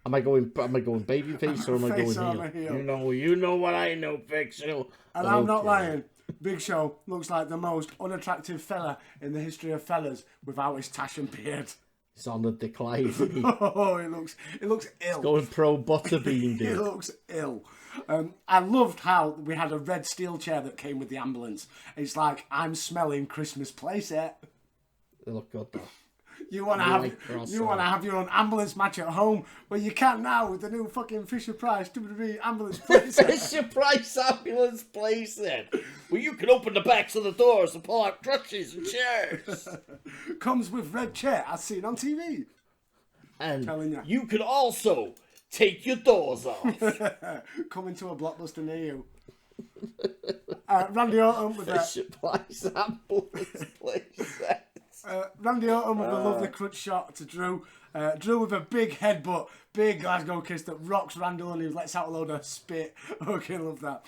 am I going babyface or am I going heel? You know what I know, Big Show. And I'm not lying. Big Show looks like the most unattractive fella in the history of fellas without his tash and beard. It's on the decline. Oh, it looks ill. It's going pro butterbean, dude. It looks ill. I loved how we had a red steel chair that came with the ambulance. It's like, I'm smelling Christmas playset. They look good though. You want to have your own ambulance match at home? Well, you can now with the new fucking Fisher Price WWE ambulance playset. Fisher Price ambulance playset. Well, you can open the backs of the doors and pull out crutches and chairs. Comes with red chair, as seen on TV. And you can also take your doors off. Coming to a blockbuster near you. Randy Orton with Fisher Price ambulance playset. Randy Orton with a lovely crutch shot to Drew. Drew with a big headbutt, big Glasgow kiss that rocks Randall and he lets out a load of spit. Okay, love that.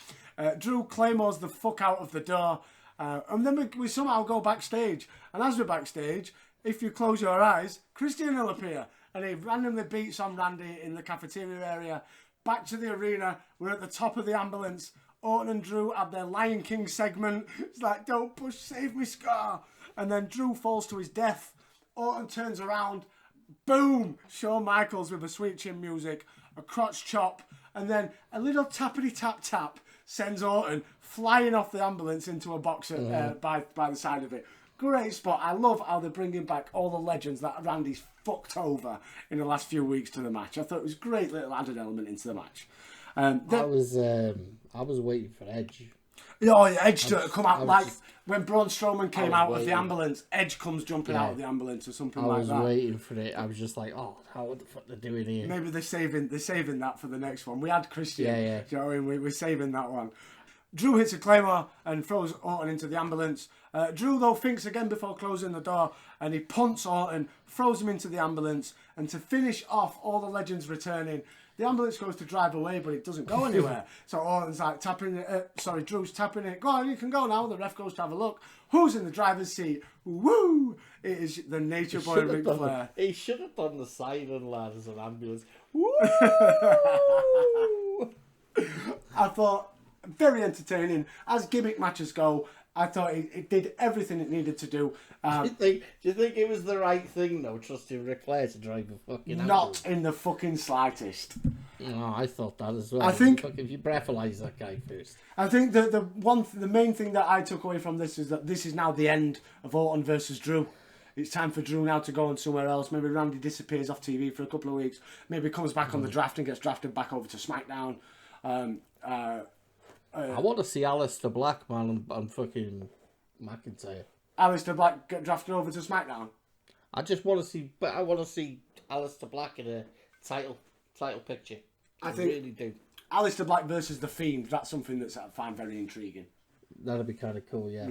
Drew claymores the fuck out of the door. And then we somehow go backstage. And as we're backstage, if you close your eyes, Christian will appear. And he randomly beats on Randy in the cafeteria area. Back to the arena. We're at the top of the ambulance. Orton and Drew have their Lion King segment. It's like, don't push, save me, Scar. And then Drew falls to his death. Orton turns around. Boom! Shawn Michaels with a sweet chin music. A crotch chop. And then a little tappity tap tap. sends Orton flying off the ambulance into a box by the side of it. Great spot. I love how they're bringing back all the legends that Randy's fucked over in the last few weeks to the match. I thought it was a great little added element into the match. I was waiting for Edge. Edge to come out like when Braun Strowman came out of the ambulance. Edge comes jumping out of the ambulance or something like that. I was waiting for it. I was just like, oh, how the fuck they're doing here? Maybe they're saving that for the next one. We had Christian. Yeah. Do you know what I mean? We're saving that one. Drew hits a Claymore and throws Orton into the ambulance. Drew, though, thinks again before closing the door, and he punts Orton, throws him into the ambulance, and to finish off all the legends returning, the ambulance goes to drive away, but it doesn't go anywhere. So Orton's like Drew's tapping it. Go on, you can go now. The ref goes to have a look. Who's in the driver's seat? Woo! It is the Nature Boy Ric Flair. He should have done the siren, lad, as an ambulance. Woo! I thought, very entertaining. As gimmick matches go, I thought it did everything it needed to do. Do you think it was the right thing, though, trusting Ric Flair to drive the fucking ambulance? Not in the fucking slightest. No, I thought that as well. I think if you breathalyze that guy first. I think the main thing that I took away from this is that this is now the end of Orton versus Drew. It's time for Drew now to go on somewhere else. Maybe Randy disappears off TV for a couple of weeks. Maybe comes back on the draft and gets drafted back over to SmackDown. I want to see Aleister Black, man, and fucking McIntyre. Aleister Black get drafted over to SmackDown. I want to see Aleister Black in a title picture. I really do. Aleister Black versus The Fiend. That's something that I find very intriguing. That'd be kind of cool, yeah.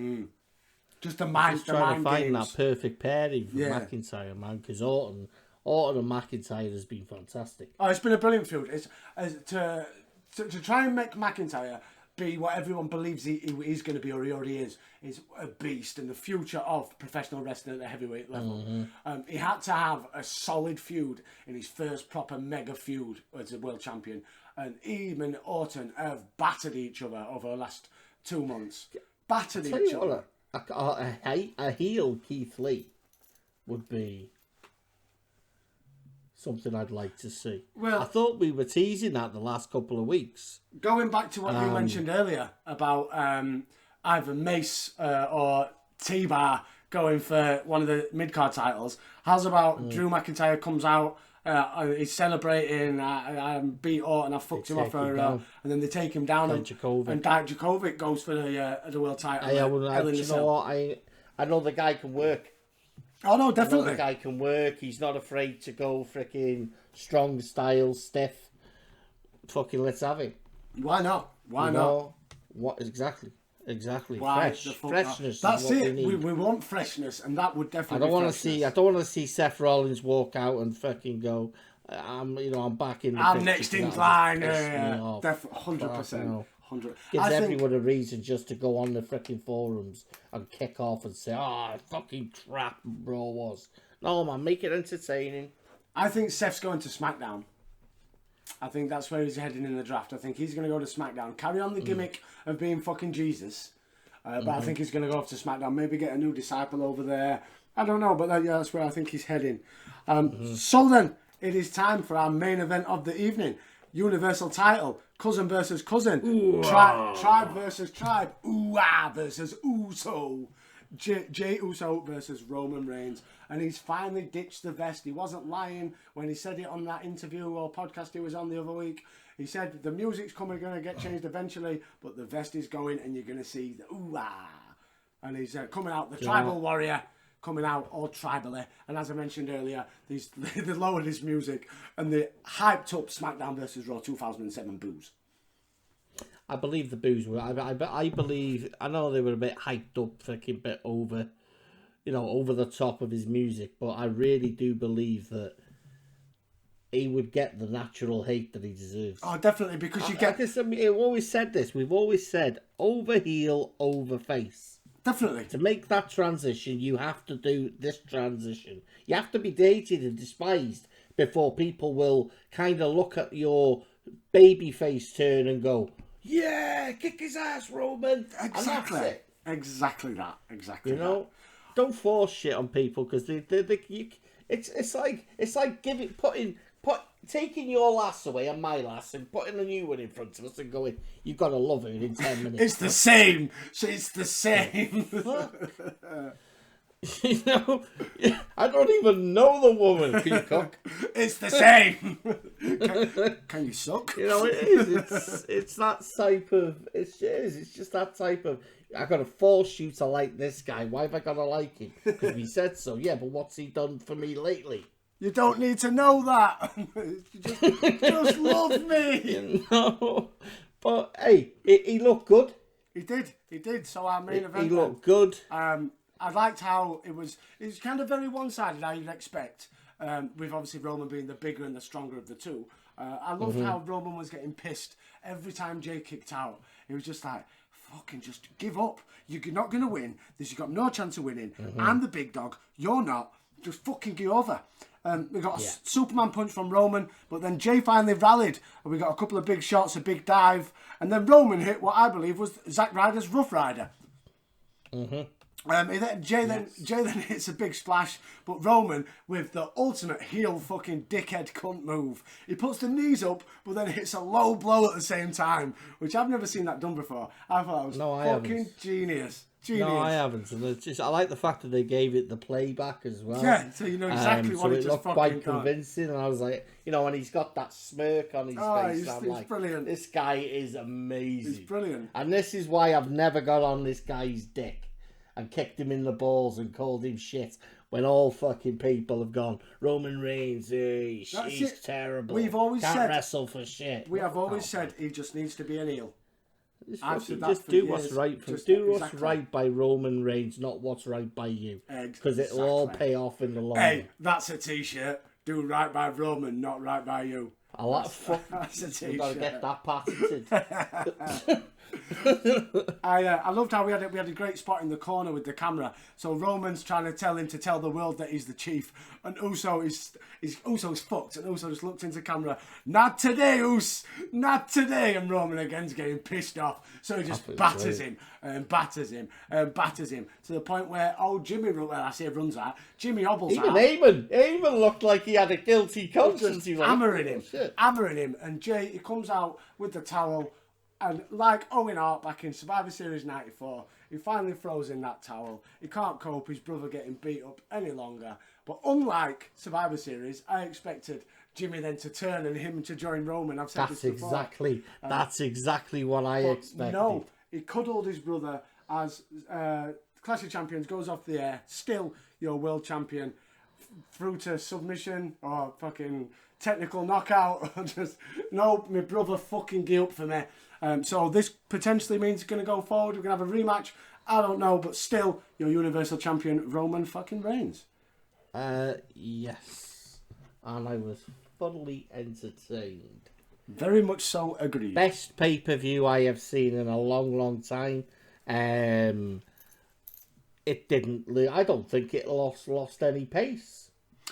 Just trying to find that perfect pairing for McIntyre, man, because Orton and McIntyre has been fantastic. Oh, it's been a brilliant feud. It's to try and make McIntyre be what everyone believes he is going to be, or he already is a beast in the future of professional wrestling at the heavyweight level. He had to have a solid feud in his first proper mega feud as a world champion, and him and Orton have battered each other over the last 2 months. Battered each other. A heel Keith Lee would be something I'd like to see. Well, I thought we were teasing that the last couple of weeks. Going back to what you mentioned earlier about either Mace or T-Bar going for one of the mid-card titles, how's about Drew McIntyre comes out, he's celebrating, I beat Orton, I fucked him off, and then they take him down, and Dijakovic goes for the world title. I know the guy can work. Oh no, definitely. The guy can work. He's not afraid to go freaking strong style, stiff. Fucking let's have it. Why not? Why not? What exactly? Why freshness. That's it. We want freshness, and that would definitely. I don't want to see Seth Rollins walk out and fucking go. I'm back in. I'm next in line. Yeah. 100%. Gives everyone a reason just to go on the freaking forums and kick off and say, fucking crap Raw was. No, man, make it entertaining. I think Seth's going to SmackDown. I think that's where he's heading in the draft. I think he's going to go to SmackDown. Carry on the gimmick of being fucking Jesus. But I think he's going to go off to SmackDown. Maybe get a new disciple over there. I don't know, but that's where I think he's heading. So then, it is time for our main event of the evening. Universal title. Cousin versus cousin. Tribe versus tribe. Ooh-ah versus Uso. Jey Uso versus Roman Reigns. And he's finally ditched the vest. He wasn't lying when he said it on that interview or podcast he was on the other week. He said the music's going to get changed eventually, but the vest is going and you're going to see the ooh-ah. And he's coming out, the tribal warrior, coming out all tribally. And as I mentioned earlier, they lowered his music and they hyped up SmackDown versus Raw 2007 boos. I believe the boos were. I believe. I know they were a bit hyped up, freaking bit over, over the top of his music. But I really do believe that he would get the natural hate that he deserves. Oh, definitely, because you get. We've always said this. We've always said over heel, over face. Definitely. To make that transition, you have to do this transition. You have to be dated and despised before people will kind of look at your babyface turn and go, yeah, kick his ass, Roman. Exactly. Exactly that. You know, don't force shit on people because it's like put taking your lass away and my lass and putting a new one in front of us and going, you've got to love her in 10 minutes. It's the same. It's the same. You know, I don't even know the woman. Can you cook? It's the same. Can you suck? You know, it is. It's that type of. It's just that type of. I got to force you to like this guy. Why have I got to like him? Because he said so. Yeah, but what's he done for me lately? You don't need to know that. just love me. You know, but hey, he looked good. He did. So our main event. He looked good. I liked how it was kind of very one-sided, how you'd expect, with obviously Roman being the bigger and the stronger of the two. I loved how Roman was getting pissed every time Jay kicked out. He was just like, fucking just give up. You're not going to win. You've got no chance of winning. I'm the big dog. You're not. Just fucking get over. We got a Superman punch from Roman, but then Jay finally rallied, and we got a couple of big shots, a big dive, and then Roman hit what I believe was Zack Ryder's Rough Rider. Jay then hits a big splash, but Roman, with the ultimate heel fucking dickhead cunt move, he puts the knees up, but then hits a low blow at the same time, which I've never seen that done before. I thought it was fucking genius. No, I haven't. And it's just, I like the fact that they gave it the playback as well. Yeah, so you know exactly what so it just looked quite fucking convincing. And I was like, you know, and he's got that smirk on his face. I'm he's like, brilliant. This guy is amazing. He's brilliant. And this is why I've never got on this guy's dick and kicked him in the balls and called him shit when all fucking people have gone, Roman Reigns, he's terrible. We've always Can't said, wrestle for shit. We have always said he just needs to be an heel. Just do what's right what's right by Roman Reigns, not what's right by you, because it'll all pay off in the long run. Hey, that's a t-shirt. Do right by Roman, not right by you. That's a t-shirt. We've got to get that patented. I loved how we had a great spot in the corner with the camera. So Roman's trying to tell him to tell the world that he's the chief, and Uso's fucked, and Uso just looked into camera. Not today, Us, not today. And Roman again's getting pissed off, so he just batters him and batters him and batters him to the point where Jimmy runs out. Jimmy hobbles out. Even Eamon looked like he had a guilty conscience. He was hammering him, and Jay, he comes out with the towel. And like Owen Hart back in Survivor Series 94, he finally throws in that towel. He can't cope, his brother getting beat up any longer. But unlike Survivor Series, I expected Jimmy then to turn and him to join Roman. I've said this before. That's exactly what I expected. No, he cuddled his brother as Clash of Champions goes off the air. Still your world champion. Through to submission or fucking technical knockout. No, my brother fucking gave up for me. So this potentially means it's going to go forward. We're going to have a rematch. I don't know, but still, your Universal Champion, Roman fucking Reigns. Yes. And I was thoroughly entertained. Very much so agreed. Best pay-per-view I have seen in a long, long time. It didn't. I don't think it lost any pace.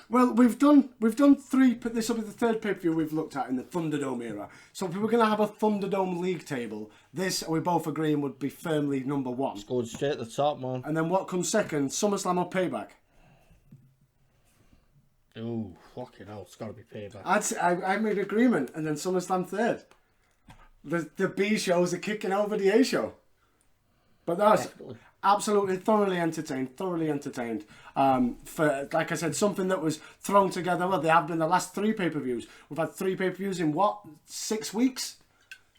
Well, we've done three. This will be the third pay-per-view we've looked at in the Thunderdome era. So if we were going to have a Thunderdome league table, this, we both agreeing, would be firmly number one. It's going straight at the top, man. And then what comes second? SummerSlam or Payback? Oh, fucking hell, it's got to be Payback. I made agreement, and then SummerSlam third. The B shows are kicking over the A show. But that's absolutely thoroughly entertained. For, like I said, something that was thrown together. Well, they have been the last three pay-per-views. We've had three pay-per-views in 6 weeks?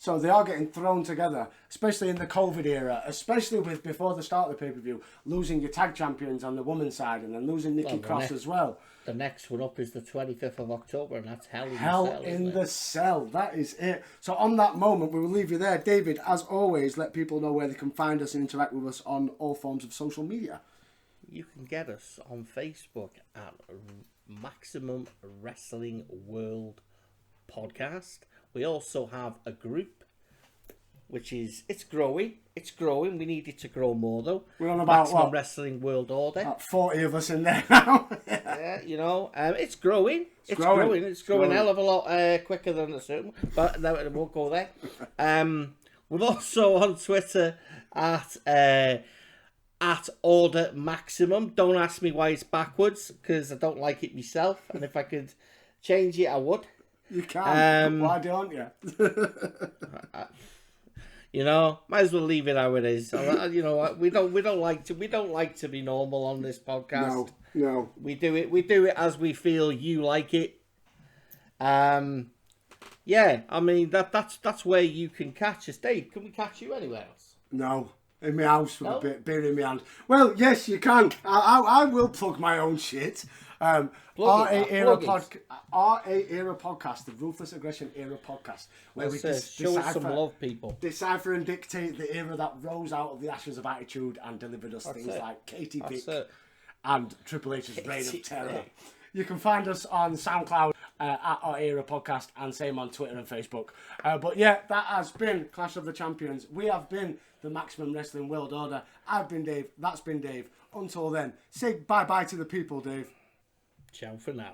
So they are getting thrown together, especially in the COVID era, especially with before the start of the pay-per-view, losing your tag champions on the women's side and then losing Nikki Cross as well. The next one up is the 25th of October, and that's Hell in the Cell. That is it. So on that moment, we will leave you there. David, as always, let people know where they can find us and interact with us on all forms of social media. You can get us on Facebook at Maximum Wrestling World Podcast. We also have a group, which is, it's growing. We need it to grow more, though. We're on about, Maximum Wrestling World Order. About 40 of us in there now. Yeah, you know, it's growing. It's growing a hell of a lot quicker than a certain one, but no, it won't go there. We're also on Twitter at Order Maximum. Don't ask me why it's backwards, because I don't like it myself, and if I could change it, I would. You can. Why don't you? You know, might as well leave it how it is. You know, we don't like to be normal on this podcast. No. We do it as we feel you like it. Yeah, I mean that's where you can catch us. Dave, can we catch you anywhere else? No. In my house with a bit beer in my hand. Well, yes, you can. I will plug my own shit. R8 Era Podcast, the Ruthless Aggression Era Podcast, where we show us some love, people. Decipher and dictate the era that rose out of the ashes of attitude and delivered us things like Katie Pick and Triple H's Reign of Terror. You can find us on SoundCloud at our Era Podcast and same on Twitter and Facebook. But yeah, that has been Clash of the Champions. We have been the Maximum Wrestling World Order. I've been Dave. That's been Dave. Until then, say bye-bye to the people, Dave. Ciao for now.